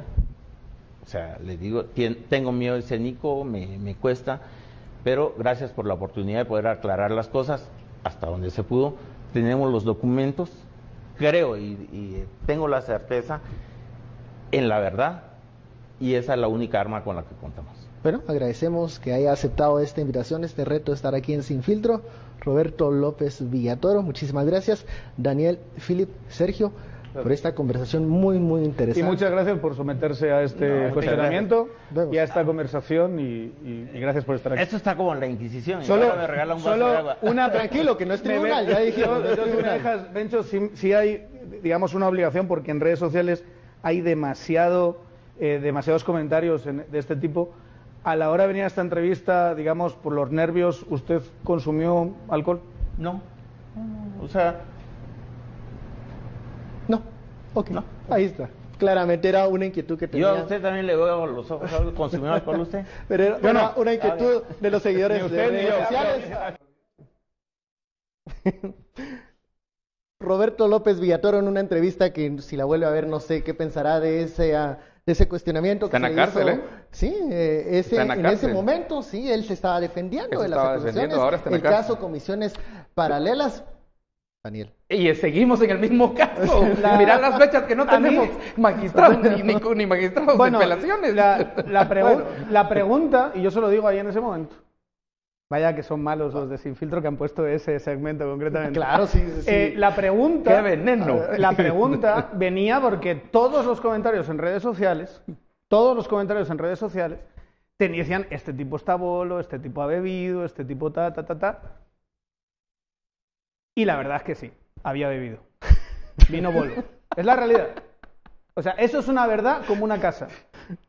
Speaker 6: O sea, les digo, tengo miedo escénico, me cuesta, pero gracias por la oportunidad de poder aclarar las cosas hasta donde se pudo, tenemos los documentos, creo y tengo la certeza en la verdad, y esa es la única arma con la que contamos.
Speaker 1: Bueno, agradecemos que haya aceptado esta invitación, este reto de estar aquí en Sin Filtro. Roberto López Villatoro, muchísimas gracias. Daniel, Philip, Sergio, por esta conversación muy, muy interesante.
Speaker 3: Y muchas gracias por someterse a este cuestionamiento y a esta conversación y gracias por estar aquí.
Speaker 6: Esto está como en la Inquisición.
Speaker 3: Solo,
Speaker 6: me regala un vaso de agua.
Speaker 1: Tranquilo, que no es tribunal, ya dijimos.
Speaker 3: Yo, si me dejas, Bencho, sí hay, digamos, una obligación, porque en redes sociales hay demasiados comentarios de este tipo. A la hora de venir a esta entrevista, digamos, por los nervios, ¿usted consumió alcohol?
Speaker 6: No. O sea...
Speaker 1: No, ok, no. Ahí está. Claramente era una inquietud que tenía.
Speaker 6: Yo a usted también le veo los ojos, ¿consumió alcohol usted?
Speaker 1: Pero era una inquietud de los seguidores de redes sociales. Roberto López Villatoro, en una entrevista que si la vuelve a ver no sé qué pensará de ese cuestionamiento.
Speaker 2: Está
Speaker 1: que
Speaker 2: en la cárcel,
Speaker 1: hizo. Sí, en ese momento, sí, él se estaba defendiendo de las acusaciones.
Speaker 2: Ahora está en la cárcel.
Speaker 1: Caso comisiones paralelas. Daniel.
Speaker 2: Y seguimos en el mismo caso. Mirad las fechas que no tenemos magistrados ni magistrados de apelaciones.
Speaker 3: La pregunta, y yo se lo digo ahí en ese momento. Vaya que son malos los de Sin Filtro que han puesto ese segmento concretamente.
Speaker 1: Claro, sí.
Speaker 3: La pregunta...
Speaker 2: ¡Qué veneno!
Speaker 3: La pregunta venía porque todos los comentarios en redes sociales, te decían, este tipo está bolo, este tipo ha bebido, este tipo ta. Y la verdad es que sí, había bebido. Vino bolo. Es la realidad. O sea, eso es una verdad como una casa.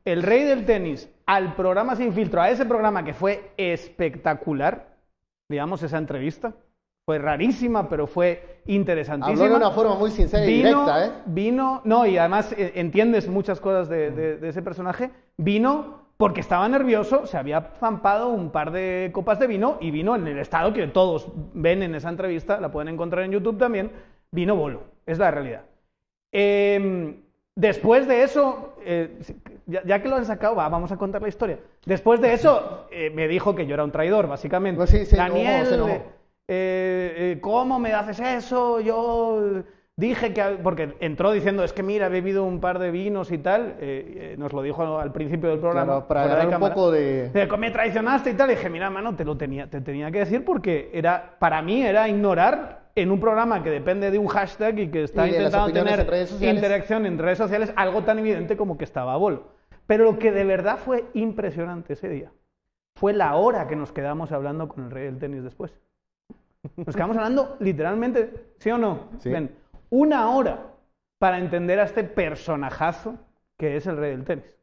Speaker 3: El rey del tenis al programa Sin Filtro, a ese programa que fue espectacular, digamos, esa entrevista, fue rarísima, pero fue interesantísima.
Speaker 1: Habló de una forma muy sincera y directa, ¿eh?
Speaker 3: No, y además entiendes muchas cosas de ese personaje. Vino porque estaba nervioso, se había zampado un par de copas de vino y vino en el estado que todos ven en esa entrevista, la pueden encontrar en YouTube también, vino bolo, es la realidad. Después de eso, ya que lo han sacado, vamos a contar la historia. Después de eso, me dijo que yo era un traidor, básicamente.
Speaker 1: Pues sí,
Speaker 3: Daniel,
Speaker 1: se enojó.
Speaker 3: ¿Cómo me haces eso? Yo dije que... Porque entró diciendo, es que mira, he bebido un par de vinos y tal. Nos lo dijo al principio del programa.
Speaker 1: Claro, para agarrar un poco de...
Speaker 3: Me traicionaste y tal. Y dije, mira, mano, te tenía que decir porque para mí era ignorar en un programa que depende de un hashtag y que está intentando tener interacción en redes sociales, algo tan evidente como que estaba bolo. Pero lo que de verdad fue impresionante ese día fue la hora que nos quedamos hablando con el rey del tenis después. Nos quedamos hablando literalmente, ¿sí o no?
Speaker 1: Sí.
Speaker 3: Ven, 1 hora para entender a este personajazo que es el rey del tenis.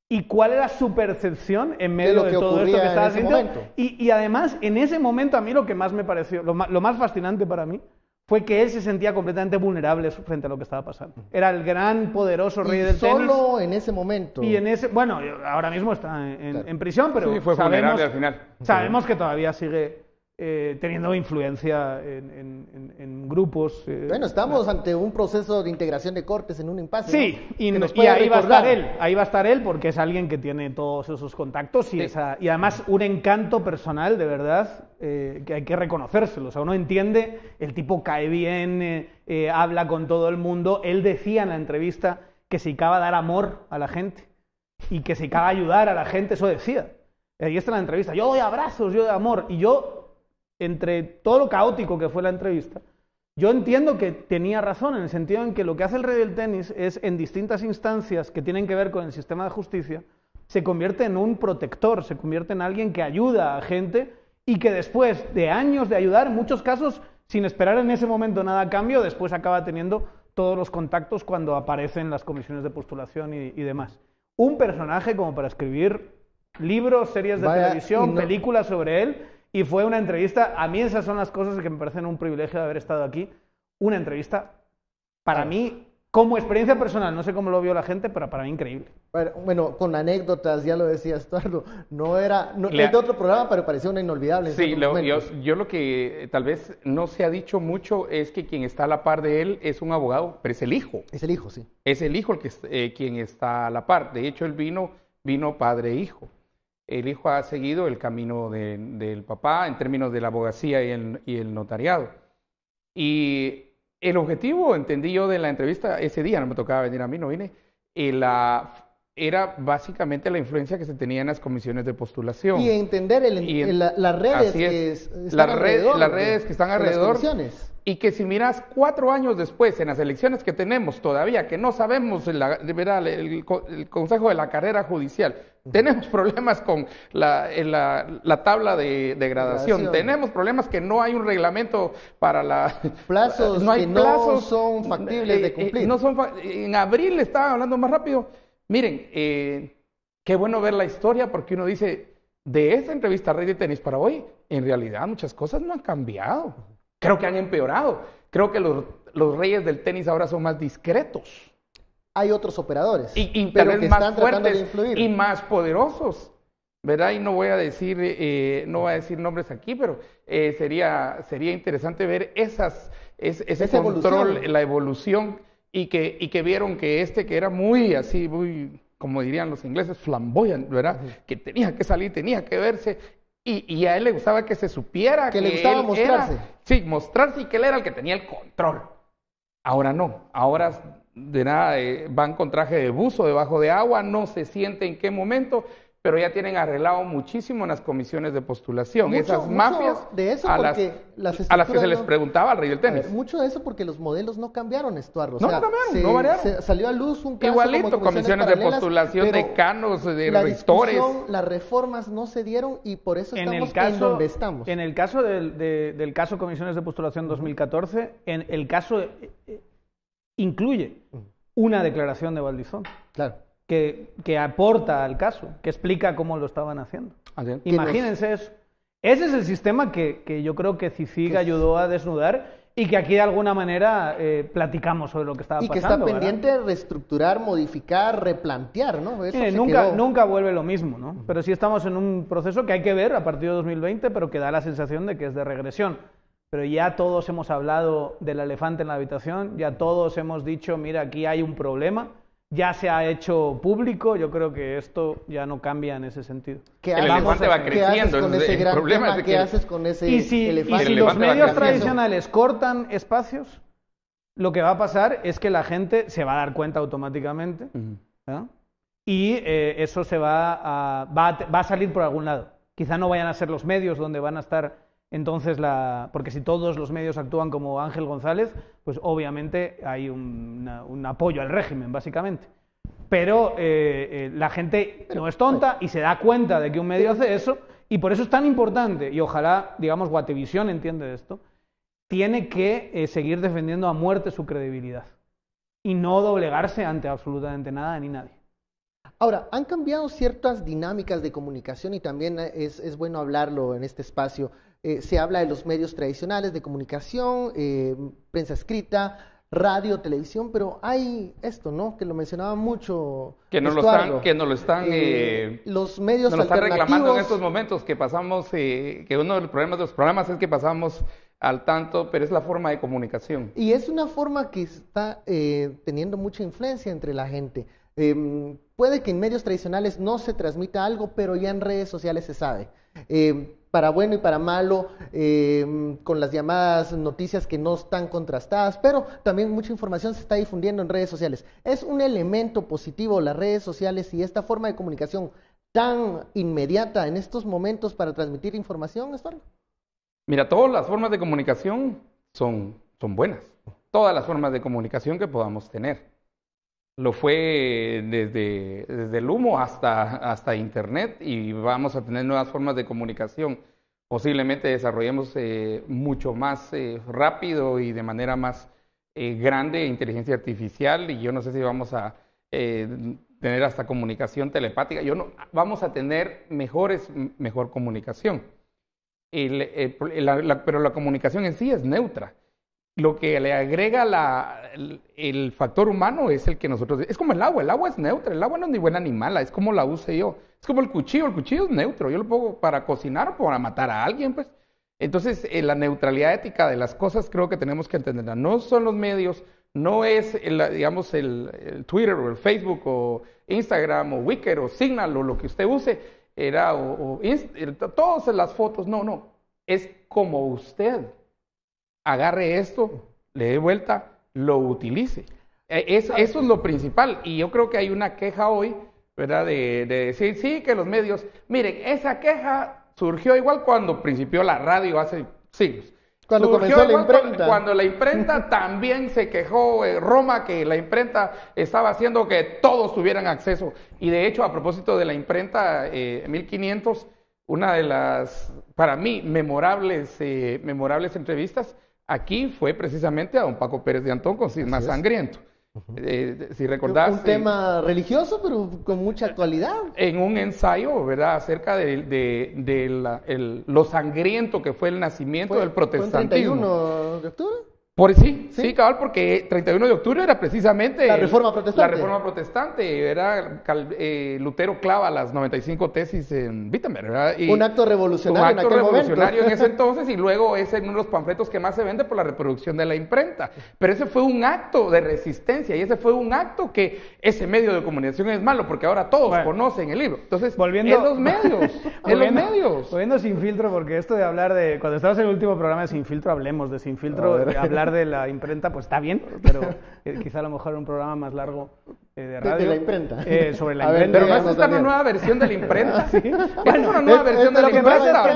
Speaker 3: ¿Y cuál era su percepción en medio de todo esto que estaba haciendo? Y además, en ese momento, a mí lo que más me pareció, lo más fascinante para mí, fue que él se sentía completamente vulnerable frente a lo que estaba pasando. Era el gran, poderoso rey del tenis.
Speaker 1: Solo en ese momento.
Speaker 3: Y bueno, ahora mismo está en prisión, pero
Speaker 2: sí, fue vulnerable al final.
Speaker 3: Sabemos que todavía sigue teniendo influencia en grupos.
Speaker 1: Bueno, estamos ante un proceso de integración de cortes en un impasse.
Speaker 3: Sí,
Speaker 1: ¿no?
Speaker 3: y ahí va a estar él, porque es alguien que tiene todos esos contactos y además un encanto personal, de verdad, que hay que reconocérselo. O sea, uno entiende, el tipo cae bien, habla con todo el mundo. Él decía en la entrevista que se dedicaba a dar amor a la gente y que se dedicaba a ayudar a la gente, eso decía. Ahí está la entrevista, yo doy abrazos, yo doy amor, y yo... Entre todo lo caótico que fue la entrevista, yo entiendo que tenía razón en el sentido en que lo que hace el rey del tenis es, en distintas instancias que tienen que ver con el sistema de justicia, se convierte en un protector, se convierte en alguien que ayuda a gente y que después de años de ayudar, en muchos casos, sin esperar en ese momento nada a cambio, después acaba teniendo todos los contactos cuando aparecen las comisiones de postulación y demás. Un personaje como para escribir libros, series de televisión, películas sobre él. Y fue una entrevista, a mí esas son las cosas que me parecen un privilegio de haber estado aquí. Una entrevista, para mí, como experiencia personal, no sé cómo lo vio la gente, pero para mí increíble.
Speaker 1: Bueno, con anécdotas, ya lo decía Estuardo, es de otro programa, pero pareció una inolvidable.
Speaker 2: Sí, yo lo que tal vez no se ha dicho mucho es que quien está a la par de él es un abogado, pero es el hijo.
Speaker 1: Es el hijo, sí.
Speaker 2: Es el hijo quien está a la par. De hecho, él vino padre e hijo. El hijo ha seguido el camino del papá en términos de la abogacía y el notariado. Y el objetivo, entendí yo, de la entrevista ese día, no me tocaba venir a mí, no vine, era básicamente la influencia que se tenía en las comisiones de postulación.
Speaker 1: Y entender las redes que están alrededor.
Speaker 2: Las redes que están alrededor.
Speaker 1: Y
Speaker 2: que si miras 4 años después, en las elecciones que tenemos todavía, que no sabemos el Consejo de la Carrera Judicial, tenemos problemas con la tabla de gradación, tenemos problemas que no hay un reglamento para
Speaker 1: plazos no hay plazos, no son factibles de cumplir.
Speaker 2: En abril estaban hablando más rápido. Miren, qué bueno ver la historia, porque uno dice, de esta entrevista Rey de Tenis para hoy, en realidad muchas cosas no han cambiado. Creo que han empeorado. Creo que los reyes del tenis ahora son más discretos.
Speaker 1: Hay otros operadores,
Speaker 2: y
Speaker 1: pero
Speaker 2: tal vez
Speaker 1: que
Speaker 2: más
Speaker 1: están tratando de
Speaker 2: fuertes
Speaker 1: influir.
Speaker 2: Y más poderosos, ¿verdad? Y no voy a decir, nombres aquí, pero sería interesante ver ese control, la evolución, y que vieron que que era muy, como dirían los ingleses, flamboyant, ¿verdad? Que tenía que salir, tenía que verse. Y a él le gustaba que se supiera
Speaker 1: que le gustaba mostrarse.
Speaker 2: Mostrarse, y que él era el que tenía el control. Ahora no, ahora de nada van con traje de buzo debajo de agua, no se siente en qué momento, pero ya tienen arreglado muchísimo en las comisiones de postulación. Esas mafias
Speaker 1: de eso
Speaker 2: a las que se les preguntaba al Rey del Tenis.
Speaker 1: Mucho de eso porque los modelos no cambiaron, Estuardo.
Speaker 2: No cambiaron, no variaron.
Speaker 1: Salió a luz un caso
Speaker 2: igualito,
Speaker 1: como
Speaker 2: comisiones de postulación, decanos, de rectores.
Speaker 1: Las reformas no se dieron y por eso estamos en donde estamos.
Speaker 3: En el caso del caso comisiones de postulación 2014, el caso incluye una declaración de Valdizón.
Speaker 1: Claro.
Speaker 3: Que aporta al caso, que explica cómo lo estaban haciendo.
Speaker 2: Así.
Speaker 3: Imagínense eso. Ese es el sistema que yo creo que CICIG ayudó a desnudar y que aquí de alguna manera platicamos sobre lo que estaba pasando.
Speaker 1: Y que está pendiente de reestructurar, modificar, replantear, ¿no? Eso
Speaker 3: nunca vuelve lo mismo, ¿no? Pero sí estamos en un proceso que hay que ver a partir de 2020, pero que da la sensación de que es de regresión. Pero ya todos hemos hablado del elefante en la habitación, ya todos hemos dicho, mira, aquí hay un problema. Ya se ha hecho público, yo creo que esto ya no cambia en ese sentido.
Speaker 2: El elefante va creciendo,
Speaker 1: el problema es ¿qué haces con ese elefante?
Speaker 3: Y si los medios tradicionales cortan espacios, lo que va a pasar es que la gente se va a dar cuenta automáticamente, ¿no? Y eso va a salir por algún lado. Quizá no vayan a ser los medios donde van a estar. Entonces, porque si todos los medios actúan como Ángel González, pues obviamente hay un apoyo al régimen, básicamente. Pero la gente no es tonta y se da cuenta de que un medio hace eso, y por eso es tan importante, y ojalá, digamos, Guatevisión entiende esto, tiene que seguir defendiendo a muerte su credibilidad y no doblegarse ante absolutamente nada ni nadie.
Speaker 1: Ahora, han cambiado ciertas dinámicas de comunicación y también es bueno hablarlo en este espacio. Se habla de los medios tradicionales de comunicación, prensa escrita, radio, televisión, pero hay esto, ¿no? Que lo mencionaba mucho.
Speaker 2: Que nos lo están
Speaker 1: los medios
Speaker 2: nos lo están reclamando en
Speaker 1: alternativos.
Speaker 2: estos momentos, que pasamos, que uno de los problemas es que pasamos al tanto, pero es la forma de comunicación.
Speaker 1: Y es una forma que está teniendo mucha influencia entre la gente. Puede que en medios tradicionales no se transmita algo, pero ya en redes sociales se sabe. Para bueno y para malo, con las llamadas noticias que no están contrastadas, pero también mucha información se está difundiendo en redes sociales. Es un elemento positivo las redes sociales y esta forma de comunicación tan inmediata en estos momentos para transmitir información, Estuardo.
Speaker 2: Mira, todas las formas de comunicación son buenas. Todas las formas de comunicación que podamos tener. Lo fue desde el humo hasta Internet, y vamos a tener nuevas formas de comunicación. Posiblemente desarrollemos mucho más rápido y de manera más grande inteligencia artificial, y yo no sé si vamos a tener hasta comunicación telepática. Vamos a tener mejor comunicación. Pero la comunicación en sí es neutra. Lo que le agrega el factor humano es el que nosotros... Es como el agua es neutra, el agua no es ni buena ni mala, es como la use yo. Es como el cuchillo es neutro, yo lo pongo para cocinar o para matar a alguien, pues. Entonces, la neutralidad ética de las cosas creo que tenemos que entenderla. No son los medios, no es, el Twitter o el Facebook o Instagram o Wicked o Signal o lo que usted use, todas las fotos, no, es como usted agarre esto, le dé vuelta, lo utilice. Eso es lo principal. Y yo creo que hay una queja hoy, ¿verdad? De decir, sí, que los medios... Miren, esa queja surgió igual cuando principió la radio hace siglos.
Speaker 1: Cuando comenzó la imprenta.
Speaker 2: Cuando la imprenta también se quejó Roma, que la imprenta estaba haciendo que todos tuvieran acceso. Y de hecho, a propósito de la imprenta 1500, una de las, para mí, memorables entrevistas aquí fue precisamente a don Paco Pérez de Antón con Cisma Sangriento. Si recordás...
Speaker 1: Un tema religioso, pero con mucha actualidad.
Speaker 2: En un ensayo, ¿verdad?, acerca de lo sangriento que fue el nacimiento del protestantismo.
Speaker 1: ¿Fue el 31 de octubre?
Speaker 2: Sí, cabal, porque 31 de octubre era precisamente...
Speaker 1: La Reforma Protestante.
Speaker 2: La Reforma Protestante, era Lutero clava las 95 tesis en Wittenberg, ¿verdad? Y
Speaker 1: un acto revolucionario en aquel
Speaker 2: revolucionario
Speaker 1: momento.
Speaker 2: en ese entonces, y luego es uno de los panfletos que más se vende por la reproducción de la imprenta. Pero ese fue un acto de resistencia, y ese fue un acto que ese medio de comunicación es malo, porque ahora todos conocen el libro. Entonces,
Speaker 3: volviendo,
Speaker 2: en los medios,
Speaker 3: Volviendo Sin Filtro, porque esto de hablar de... Cuando estabas en el último programa de Sin Filtro, hablemos de Sin Filtro, hablar de la imprenta, pues está bien, pero quizá a lo mejor un programa más largo de radio.
Speaker 1: De la imprenta.
Speaker 3: Sobre la imprenta.
Speaker 2: Pero no es una nueva versión de la imprenta, ¿sí? Bueno, una nueva versión de la imprenta.
Speaker 3: Es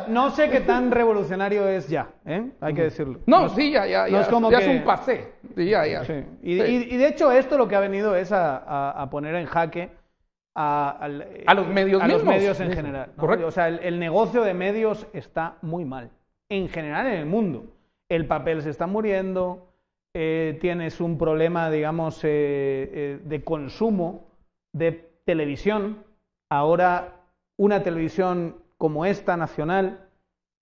Speaker 3: que no sé qué tan revolucionario es ya, hay que decirlo.
Speaker 2: No, sí, ya
Speaker 3: no es como
Speaker 2: ya
Speaker 3: que...
Speaker 2: es un pasé. Ya.
Speaker 3: Sí. Y de hecho esto lo que ha venido es a poner en jaque a
Speaker 2: los medios mismos.
Speaker 3: A los medios en general, ¿no?
Speaker 2: Correcto.
Speaker 3: O sea, el negocio de medios está muy mal, en general en el mundo. El papel se está muriendo, tienes un problema, digamos, de consumo de televisión. Ahora, una televisión como esta, nacional,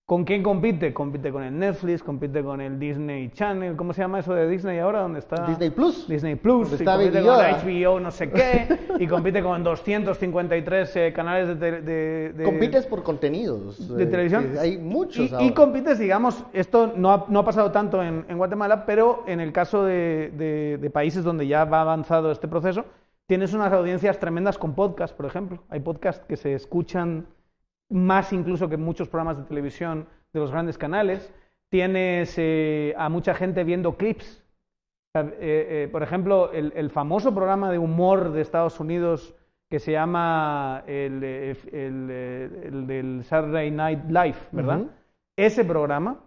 Speaker 3: ¿con quién compite? Compite con el Netflix, compite con el Disney Channel, ¿cómo se llama eso de Disney ahora? ¿Dónde está?
Speaker 1: Disney Plus.
Speaker 3: Disney Plus, y compite con HBO no sé qué, y compite con 253 canales de
Speaker 1: compites por contenidos.
Speaker 3: De televisión.
Speaker 1: Hay muchos
Speaker 3: y compites, digamos, esto no ha pasado tanto en Guatemala, pero en el caso de países donde ya va avanzado este proceso, tienes unas audiencias tremendas con podcast, por ejemplo. Hay podcasts que se escuchan más incluso que muchos programas de televisión de los grandes canales. Tienes a mucha gente viendo clips. Por ejemplo, el famoso programa de humor de Estados Unidos que se llama el del Saturday Night Live, ¿verdad? Ese programa,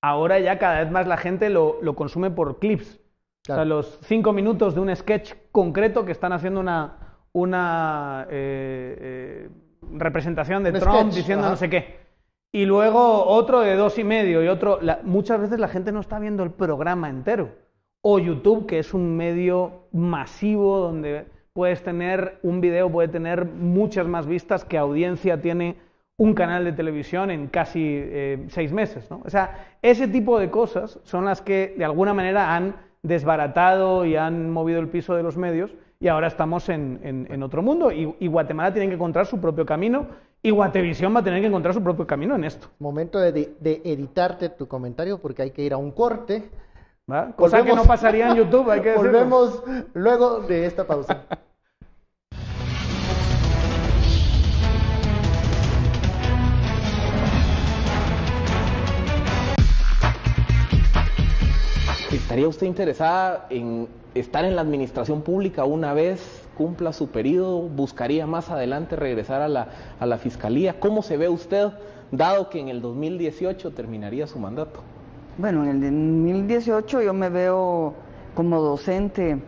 Speaker 3: ahora ya cada vez más la gente lo consume por clips. Claro. O sea, los 5 minutos de un sketch concreto que están haciendo una representación de Trump sketch, diciendo no sé qué. Y luego otro de 2,5 y otro... muchas veces la gente no está viendo el programa entero. O YouTube, que es un medio masivo donde puedes tener un video, puede tener muchas más vistas que audiencia tiene un canal de televisión en casi 6 meses, ¿no? O sea, ese tipo de cosas son las que de alguna manera han desbaratado y han movido el piso de los medios. Y ahora estamos en otro mundo y Guatemala tiene que encontrar su propio camino y Guatevisión va a tener que encontrar su propio camino en esto.
Speaker 1: Momento de editarte tu comentario porque hay que ir a un corte.
Speaker 3: ¿Va? Cosa que no pasaría en YouTube, hay que decirlo.
Speaker 1: Volvemos luego de esta pausa.
Speaker 5: ¿Estaría usted interesada en estar en la administración pública una vez cumpla su periodo? ¿Buscaría más adelante regresar a la fiscalía? ¿Cómo se ve usted, dado que en el 2018 terminaría su mandato?
Speaker 7: Bueno, en el 2018 yo me veo como docente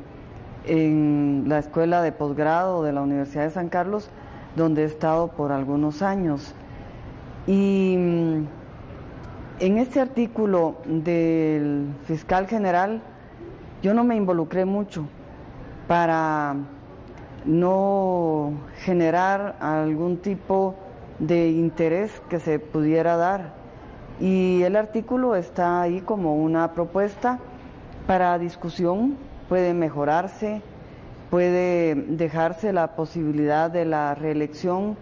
Speaker 7: en la escuela de posgrado de la Universidad de San Carlos, donde he estado por algunos años. Y en este artículo del fiscal general, yo no me involucré mucho para no generar algún tipo de interés que se pudiera dar. Y el artículo está ahí como una propuesta para discusión, puede mejorarse, puede dejarse la posibilidad de la reelección.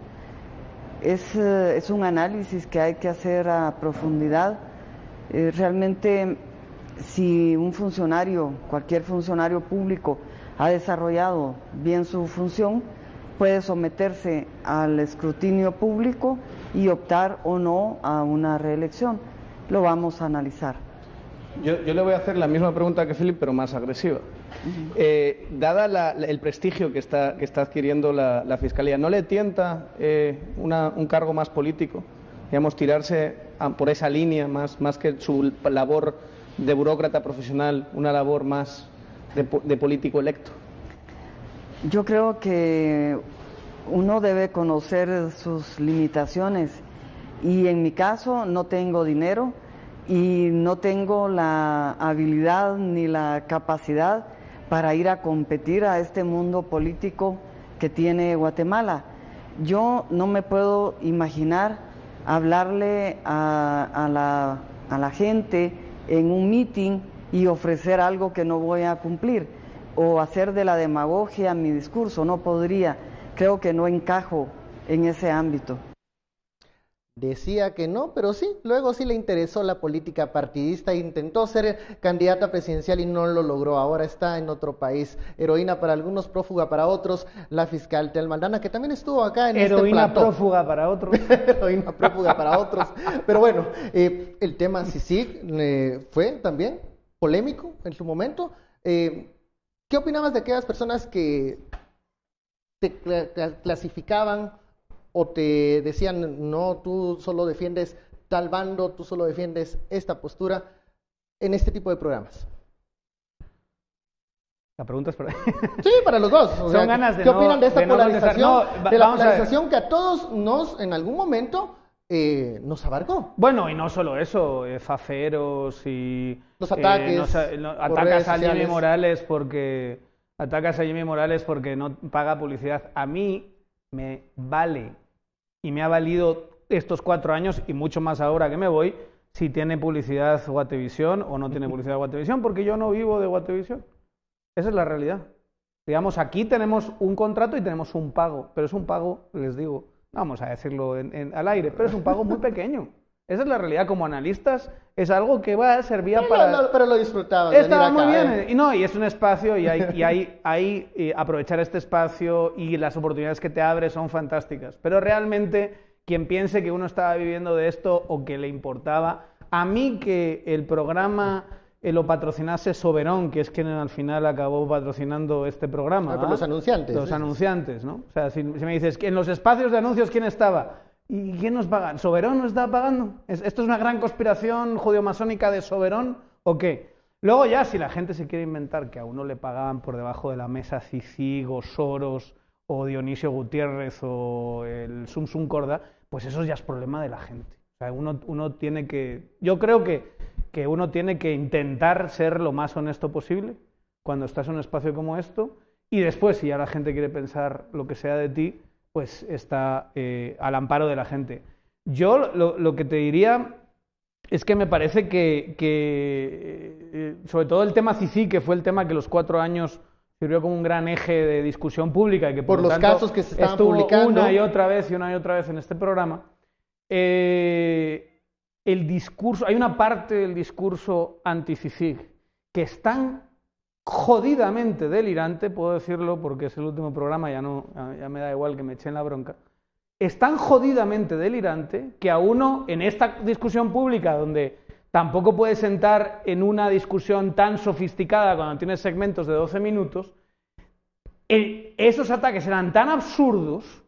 Speaker 7: Es un análisis que hay que hacer a profundidad. Realmente, si un funcionario, cualquier funcionario público, ha desarrollado bien su función, puede someterse al escrutinio público y optar o no a una reelección. lo vamos a analizar.
Speaker 3: Yo le voy a hacer la misma pregunta que Philip, pero más agresiva. Dada el prestigio que está adquiriendo la Fiscalía, ¿no le tienta un cargo más político? Digamos, tirarse por esa línea, más que su labor de burócrata profesional, una labor más de político electo.
Speaker 7: Yo creo que uno debe conocer sus limitaciones y en mi caso no tengo dinero y no tengo la habilidad ni la capacidad para ir a competir a este mundo político que tiene Guatemala. Yo no me puedo imaginar hablarle a la gente en un meeting y ofrecer algo que no voy a cumplir o hacer de la demagogia mi discurso, no podría, creo que no encajo en ese ámbito.
Speaker 1: Decía que no, pero sí, luego sí le interesó la política partidista, intentó ser candidata presidencial y no lo logró, ahora está en otro país, heroína para algunos, prófuga para otros, la fiscal Tel Maldana, que también estuvo acá en este plató.
Speaker 3: Heroína prófuga para otros.
Speaker 1: Heroína prófuga para otros, pero bueno, el tema sí fue también polémico en su momento. ¿Qué opinabas de aquellas personas que te clasificaban o te decían, no, tú solo defiendes tal bando, tú solo defiendes esta postura en este tipo de programas?
Speaker 3: La pregunta es para...
Speaker 1: Sí, para los dos. O sea,
Speaker 3: ganas de
Speaker 1: ¿qué opinan de esta polarización? De la polarización que a todos nos, en algún momento, nos abarcó.
Speaker 3: Bueno, y no solo eso, faceros y...
Speaker 1: Los ataques.
Speaker 3: Atacas a Jimmy Morales porque no paga publicidad. A mí me vale y me ha valido estos 4 años y mucho más ahora que me voy, si tiene publicidad Guatevisión o no tiene publicidad Guatevisión, porque yo no vivo de Guatevisión. Esa es la realidad. Digamos, aquí tenemos un contrato y tenemos un pago, pero es un pago, les digo, vamos a decirlo al aire, pero es un pago muy pequeño. Esa es la realidad. Como analistas, es algo que servía para...
Speaker 1: pero lo disfrutaba.
Speaker 3: Estaba muy bien. Y es un espacio y aprovechar este espacio y las oportunidades que te abre son fantásticas. Pero realmente, quien piense que uno estaba viviendo de esto o que le importaba, a mí que el programa lo patrocinase Soberón, que es quien al final acabó patrocinando este programa.
Speaker 1: Por los anunciantes.
Speaker 3: Los anunciantes, ¿no? O sea, si me dices, en los espacios de anuncios, ¿quién estaba? ¿Y quién nos paga? ¿Soberón nos estaba pagando? ¿Esto es una gran conspiración judeo-masónica de Soberón o qué? Luego ya, si la gente se quiere inventar que a uno le pagaban por debajo de la mesa Cicig o Soros o Dionisio Gutiérrez o el Sum Sum Corda, pues eso ya es problema de la gente. O sea, uno tiene que... Yo creo que uno tiene que intentar ser lo más honesto posible cuando estás en un espacio como esto y después, si ya la gente quiere pensar lo que sea de ti, pues está al amparo de la gente. Yo lo que te diría es que me parece que sobre todo el tema Cicig, que fue el tema que los 4 años sirvió como un gran eje de discusión pública y que por
Speaker 1: los
Speaker 3: tanto,
Speaker 1: casos que se estaban
Speaker 3: estuvo
Speaker 1: publicando
Speaker 3: una y otra vez en este programa. El discurso, hay una parte del discurso anti-Cicig que es tan jodidamente delirante, puedo decirlo porque es el último programa, ya me da igual que me echen la bronca, es tan jodidamente delirante que a uno en esta discusión pública donde tampoco puedes sentar en una discusión tan sofisticada cuando tienes segmentos de 12 minutos, esos ataques eran tan absurdos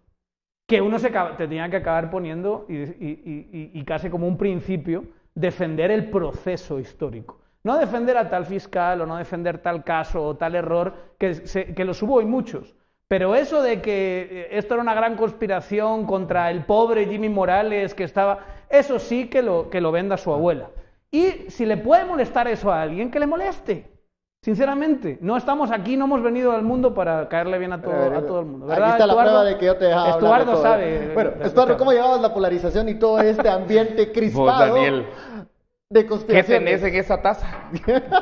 Speaker 3: que uno te tenía que acabar poniendo y casi como un principio defender el proceso histórico. No defender a tal fiscal o no defender tal caso o tal error, que los hubo y muchos. Pero eso de que esto era una gran conspiración contra el pobre Jimmy Morales que estaba... Eso sí que lo venda su abuela. Y si le puede molestar eso a alguien, que le moleste. Sinceramente, no estamos aquí, no hemos venido al mundo para caerle bien a todo el mundo. ¿Verdad,
Speaker 1: aquí está
Speaker 3: Estuardo?
Speaker 1: La prueba de que yo te dejaba hablar.
Speaker 3: Estuardo sabe.
Speaker 1: Bueno, Estuardo, ¿cómo llevabas la polarización y todo este ambiente crispado?
Speaker 2: Vos, Daniel,
Speaker 1: de conspiraciones.
Speaker 2: ¿qué tenés en esa taza?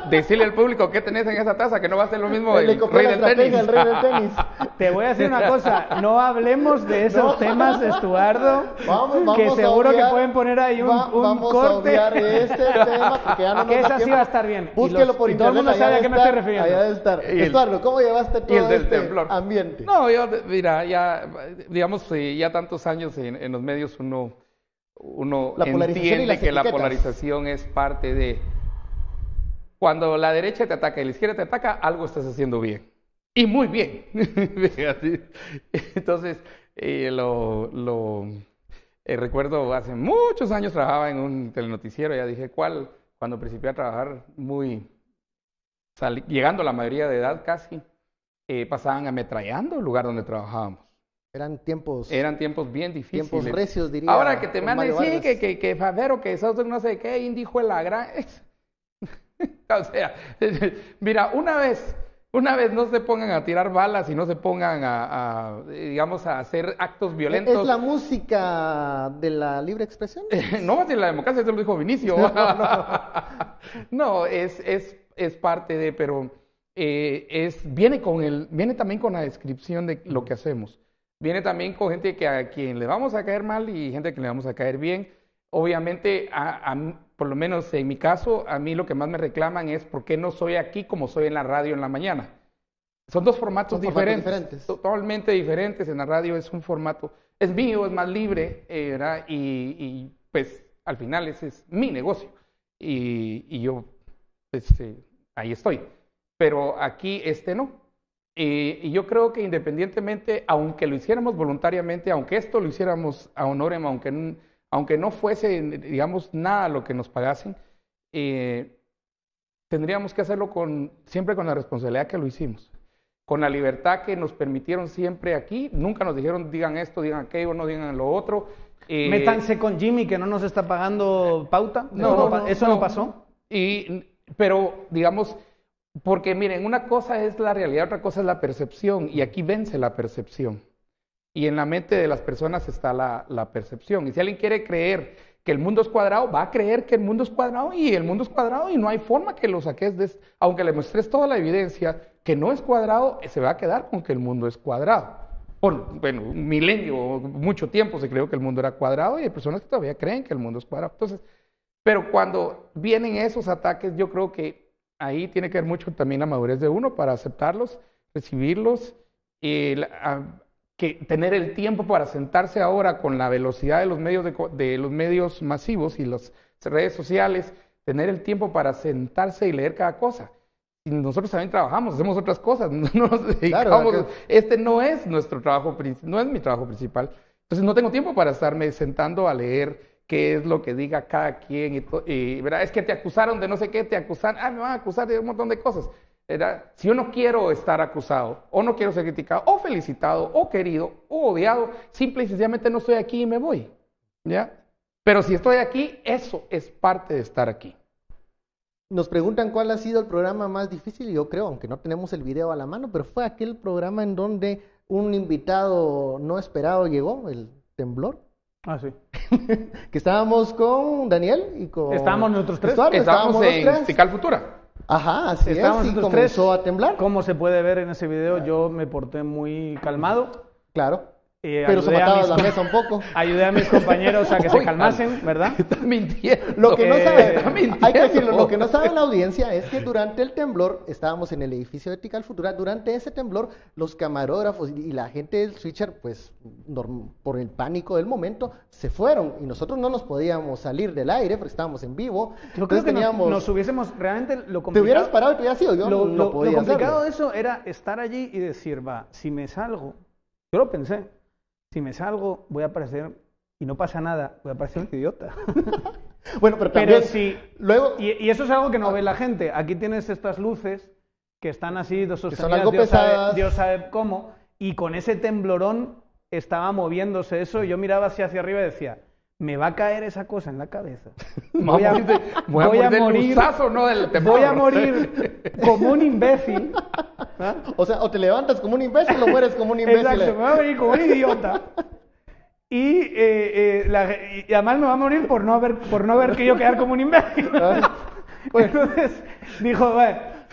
Speaker 2: Decirle al público qué tenés en esa taza, que no va a ser lo mismo el
Speaker 1: rey del tenis. El rey del tenis.
Speaker 3: Te voy a decir una cosa, no hablemos de esos temas, Estuardo, vamos que seguro que pueden poner ahí un corte.
Speaker 1: Vamos a obviar ese tema, porque ya no
Speaker 3: que esa sí va a estar bien.
Speaker 1: Búsquelo por internet.
Speaker 3: Todo el mundo sabe a qué me estoy refiriendo.
Speaker 1: Allá debe estar. Estuardo, ¿cómo llevaste todo este ambiente?
Speaker 2: No, mira, ya, digamos, ya tantos años en los medios uno uno
Speaker 1: La polarización y
Speaker 2: entiende
Speaker 1: las
Speaker 2: que la
Speaker 1: etiquetas.
Speaker 2: polarización es parte de... Cuando la derecha te ataca y la izquierda te ataca, algo estás haciendo bien. Y muy bien. Entonces, recuerdo hace muchos años trabajaba en un telenoticiero, ya dije cuál, cuando principié a trabajar llegando a la mayoría de edad casi, pasaban ametrallando el lugar donde trabajábamos.
Speaker 1: Eran tiempos
Speaker 2: bien difíciles.
Speaker 1: tiempos recios, diría.
Speaker 2: Ahora que te
Speaker 1: don
Speaker 2: mandan
Speaker 1: Mario
Speaker 2: sí,
Speaker 1: Vargas.
Speaker 2: que Favero, que sos no sé qué, indijo en la gran... O sea, mira, una vez no se pongan a tirar balas y no se pongan digamos, a hacer actos violentos.
Speaker 1: ¿Es la música de la libre expresión?
Speaker 2: No, si la democracia, eso lo dijo Vinicio. No, es parte de, pero viene también con la descripción de lo que hacemos. Viene también con gente que a quien le vamos a caer mal y gente que le vamos a caer bien. Obviamente, por lo menos en mi caso, a mí lo que más me reclaman es por qué no soy aquí como soy en la radio en la mañana. Son dos formatos diferentes, totalmente diferentes. En la radio es un formato, es mío, es más libre, ¿verdad? Y pues al final ese es mi negocio. Y yo, ahí estoy. Pero aquí no. Y yo creo que independientemente, aunque lo hiciéramos voluntariamente, aunque esto lo hiciéramos a honorem, aunque no fuese, digamos, nada lo que nos pagasen, tendríamos que hacerlo siempre con la responsabilidad que lo hicimos, con la libertad que nos permitieron siempre aquí. Nunca nos dijeron, digan esto, digan aquello, no digan lo otro.
Speaker 3: Métanse con Jimmy, que no nos está pagando pauta. ¿Eso no pasó?
Speaker 2: Pero, digamos, porque miren, una cosa es la realidad, otra cosa es la percepción, y aquí vence la percepción. Y en la mente de las personas está la percepción. Y si alguien quiere creer que el mundo es cuadrado, va a creer que el mundo es cuadrado y el mundo es cuadrado y no hay forma que lo saques aunque le muestres toda la evidencia que no es cuadrado, se va a quedar con que el mundo es cuadrado. Un milenio, mucho tiempo se creyó que el mundo era cuadrado y hay personas que todavía creen que el mundo es cuadrado. Entonces, pero cuando vienen esos ataques, yo creo que ahí tiene que ver mucho también la madurez de uno para aceptarlos, recibirlos, que tener el tiempo para sentarse ahora con la velocidad de los medios masivos y las redes sociales, tener el tiempo para sentarse y leer cada cosa. Y nosotros también trabajamos, hacemos otras cosas, no nos dedicamos, claro, no es nuestro trabajo, no es mi trabajo principal. Entonces no tengo tiempo para estarme sentando a leer qué es lo que diga cada quien y ¿verdad? Es que te acusaron de no sé qué, me van a acusar de un montón de cosas. ¿Verdad? Si yo no quiero estar acusado, o no quiero ser criticado, o felicitado, o querido, o odiado, simple y sencillamente no estoy aquí y me voy, ¿ya? Pero si estoy aquí, eso es parte de estar aquí.
Speaker 1: Nos preguntan cuál ha sido el programa más difícil, y yo creo, aunque no tenemos el video a la mano, pero fue aquel programa en donde un invitado no esperado llegó, el temblor.
Speaker 3: Ah, sí.
Speaker 1: Que estábamos con Daniel y con...
Speaker 3: Estábamos nosotros tres.
Speaker 2: Estábamos en Tical Futura.
Speaker 1: Ajá, así
Speaker 3: estábamos
Speaker 1: es, y
Speaker 3: nosotros
Speaker 1: comenzó
Speaker 3: tres.
Speaker 1: a temblar.
Speaker 3: Como se puede ver en ese video, yo me porté muy calmado.
Speaker 1: Claro. Pero se mataba la mesa un poco.
Speaker 3: Ayudé a mis compañeros a que se calmasen, ¿verdad?
Speaker 2: Está mintiendo.
Speaker 1: Lo que no saben, hay que decirlo, lo que no sabe la audiencia es que durante el temblor, estábamos en el edificio de Tical Futura, durante ese temblor, los camarógrafos y la gente del switcher, pues, por el pánico del momento, se fueron y nosotros no nos podíamos salir del aire porque estábamos en vivo.
Speaker 3: Yo creo que nos hubiésemos, realmente lo complicado...
Speaker 1: Te hubieras parado y te hubieras ido, yo no podía
Speaker 3: Lo complicado
Speaker 1: hacerlo.
Speaker 3: de eso era estar allí y decir, va, si me salgo, yo lo pensé, si me salgo voy a parecer, y no pasa nada, voy a parecer un idiota.
Speaker 1: Bueno, pero también,
Speaker 3: si
Speaker 1: luego...
Speaker 3: Y eso es algo que no ve la gente. Aquí tienes estas luces que están así,
Speaker 1: son algo pesadas.
Speaker 3: Dios sabe cómo, y con ese temblorón estaba moviéndose eso, y yo miraba hacia arriba y decía, me va a caer esa cosa en la cabeza. Voy a morir,
Speaker 2: ¿no? Del temblor.
Speaker 3: Voy a morir como un imbécil. ¿Ah?
Speaker 1: O sea, o te levantas como un imbécil o mueres como un imbécil.
Speaker 3: Exacto, me va a morir como un idiota. Y además me va a morir por no haber querido quedar como un imbécil. Entonces dijo,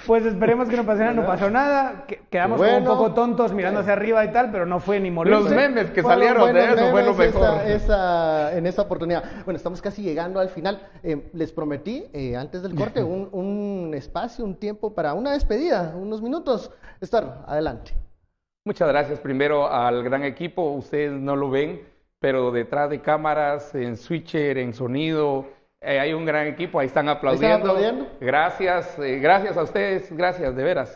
Speaker 3: pues esperemos que no pase nada. No pasó nada, quedamos como un poco tontos mirando hacia arriba y tal, pero no fue ni morir.
Speaker 2: Los memes que salieron de eso fue lo mejor.
Speaker 1: En esa oportunidad. Bueno, estamos casi llegando al final. Les prometí antes del corte un espacio, un tiempo para una despedida, unos minutos. Star, adelante.
Speaker 2: Muchas gracias primero al gran equipo. Ustedes no lo ven, pero detrás de cámaras, en switcher, en sonido, hay un gran equipo, ahí están aplaudiendo.
Speaker 1: ¿Están aplaudiendo?
Speaker 2: Gracias, gracias a ustedes, gracias, de veras.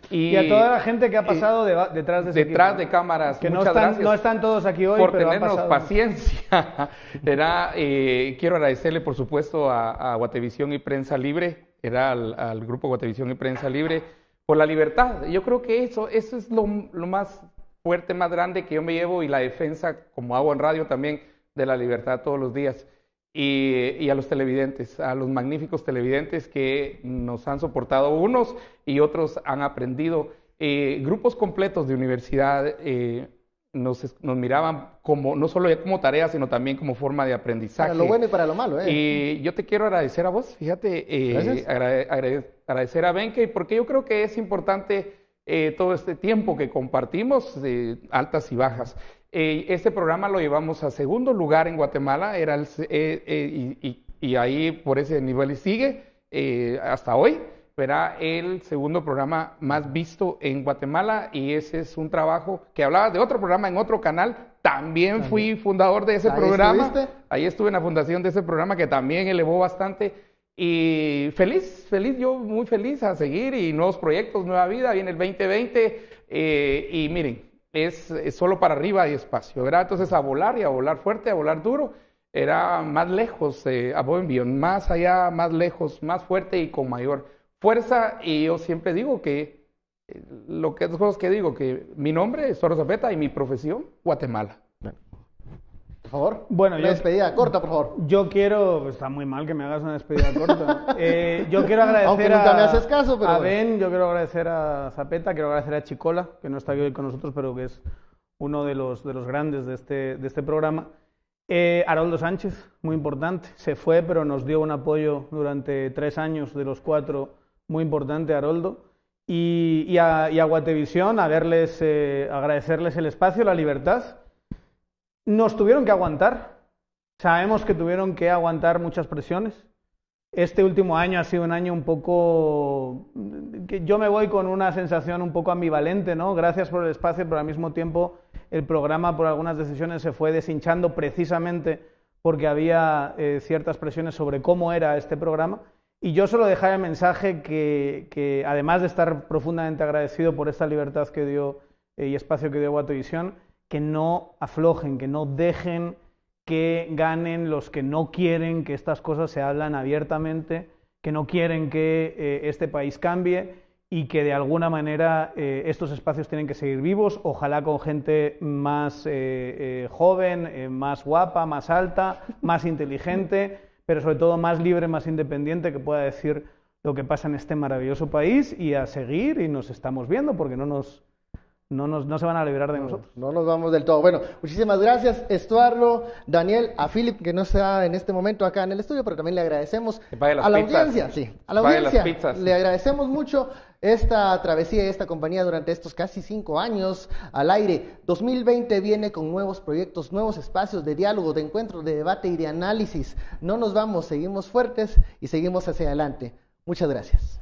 Speaker 3: Y a toda la gente que ha pasado detrás de ese
Speaker 2: detrás
Speaker 3: equipo,
Speaker 2: de cámaras,
Speaker 3: que
Speaker 2: muchas gracias.
Speaker 3: No están todos aquí hoy,
Speaker 2: por
Speaker 3: pero
Speaker 2: tenernos
Speaker 3: han pasado.
Speaker 2: paciencia. Quiero agradecerle, por supuesto, a Guatevisión y Prensa Libre, al grupo Guatevisión y Prensa Libre, por la libertad. Yo creo que eso es lo más fuerte, más grande que yo me llevo, y la defensa, como hago en radio también, de la libertad todos los días. Y a los televidentes, a los magníficos televidentes que nos han soportado, unos y otros han aprendido. Grupos completos de universidad nos miraban como, no solo como tarea, sino también como forma de aprendizaje.
Speaker 1: Para lo bueno y para lo malo.
Speaker 2: Y yo te quiero agradecer a vos, fíjate, agradecer a Benke, porque yo creo que es importante todo este tiempo que compartimos, altas y bajas. Este programa lo llevamos a segundo lugar en Guatemala, y ahí por ese nivel sigue hasta hoy. Será el segundo programa más visto en Guatemala, y ese es un trabajo que hablabas de otro programa en otro canal. También fui fundador de ese programa. ¿Estuviste? Ahí estuve en la fundación de ese programa, que también elevó bastante. Y feliz, yo muy feliz a seguir, y nuevos proyectos, nueva vida, viene el 2020, y miren, es solo para arriba y espacio, ¿verdad? Entonces a volar, y a volar fuerte, a volar duro, era más lejos, a buen beyond, más allá, más lejos, más fuerte y con mayor fuerza. Y yo siempre digo que, dos cosas que digo, que mi nombre es Zorro Zapeta y mi profesión, Guatemala.
Speaker 1: Por favor,
Speaker 3: bueno,
Speaker 1: una despedida corta, por favor.
Speaker 3: Yo quiero, está muy mal que me hagas una despedida corta. Yo quiero agradecer
Speaker 1: aunque nunca me haces caso, pero
Speaker 3: a Ben, yo quiero agradecer a Zapeta, quiero agradecer a Chicola, que no está aquí hoy con nosotros, pero que es uno de los grandes de este programa. Haroldo Sánchez, muy importante, se fue, pero nos dio un apoyo durante 3 años, de los 4, muy importante, Haroldo. Y a Guatevisión, agradecerles el espacio, la libertad. Nos tuvieron que aguantar, sabemos que tuvieron que aguantar muchas presiones. Este último año ha sido un año un poco, que yo me voy con una sensación un poco ambivalente, ¿no? Gracias por el espacio, pero al mismo tiempo el programa, por algunas decisiones, se fue deshinchando precisamente porque había ciertas presiones sobre cómo era este programa. Y yo solo dejar el mensaje que además de estar profundamente agradecido por esta libertad que dio y espacio que dio Guatevisión, que no aflojen, que no dejen que ganen los que no quieren que estas cosas se hablan abiertamente, que no quieren que este país cambie, y que de alguna manera estos espacios tienen que seguir vivos, ojalá con gente más joven, más guapa, más alta, más inteligente, pero sobre todo más libre, más independiente, que pueda decir lo que pasa en este maravilloso país, y a seguir, y nos estamos viendo, porque no se van a librar de nosotros.
Speaker 1: No nos vamos del todo. Bueno, muchísimas gracias, Estuardo, Daniel, a Philip, que no está en este momento acá en el estudio, pero también le agradecemos a la audiencia. Sí, a la audiencia le agradecemos mucho esta travesía y esta compañía durante estos casi 5 años al aire. 2020 viene con nuevos proyectos, nuevos espacios de diálogo, de encuentro, de debate y de análisis. No nos vamos, seguimos fuertes y seguimos hacia adelante. Muchas gracias.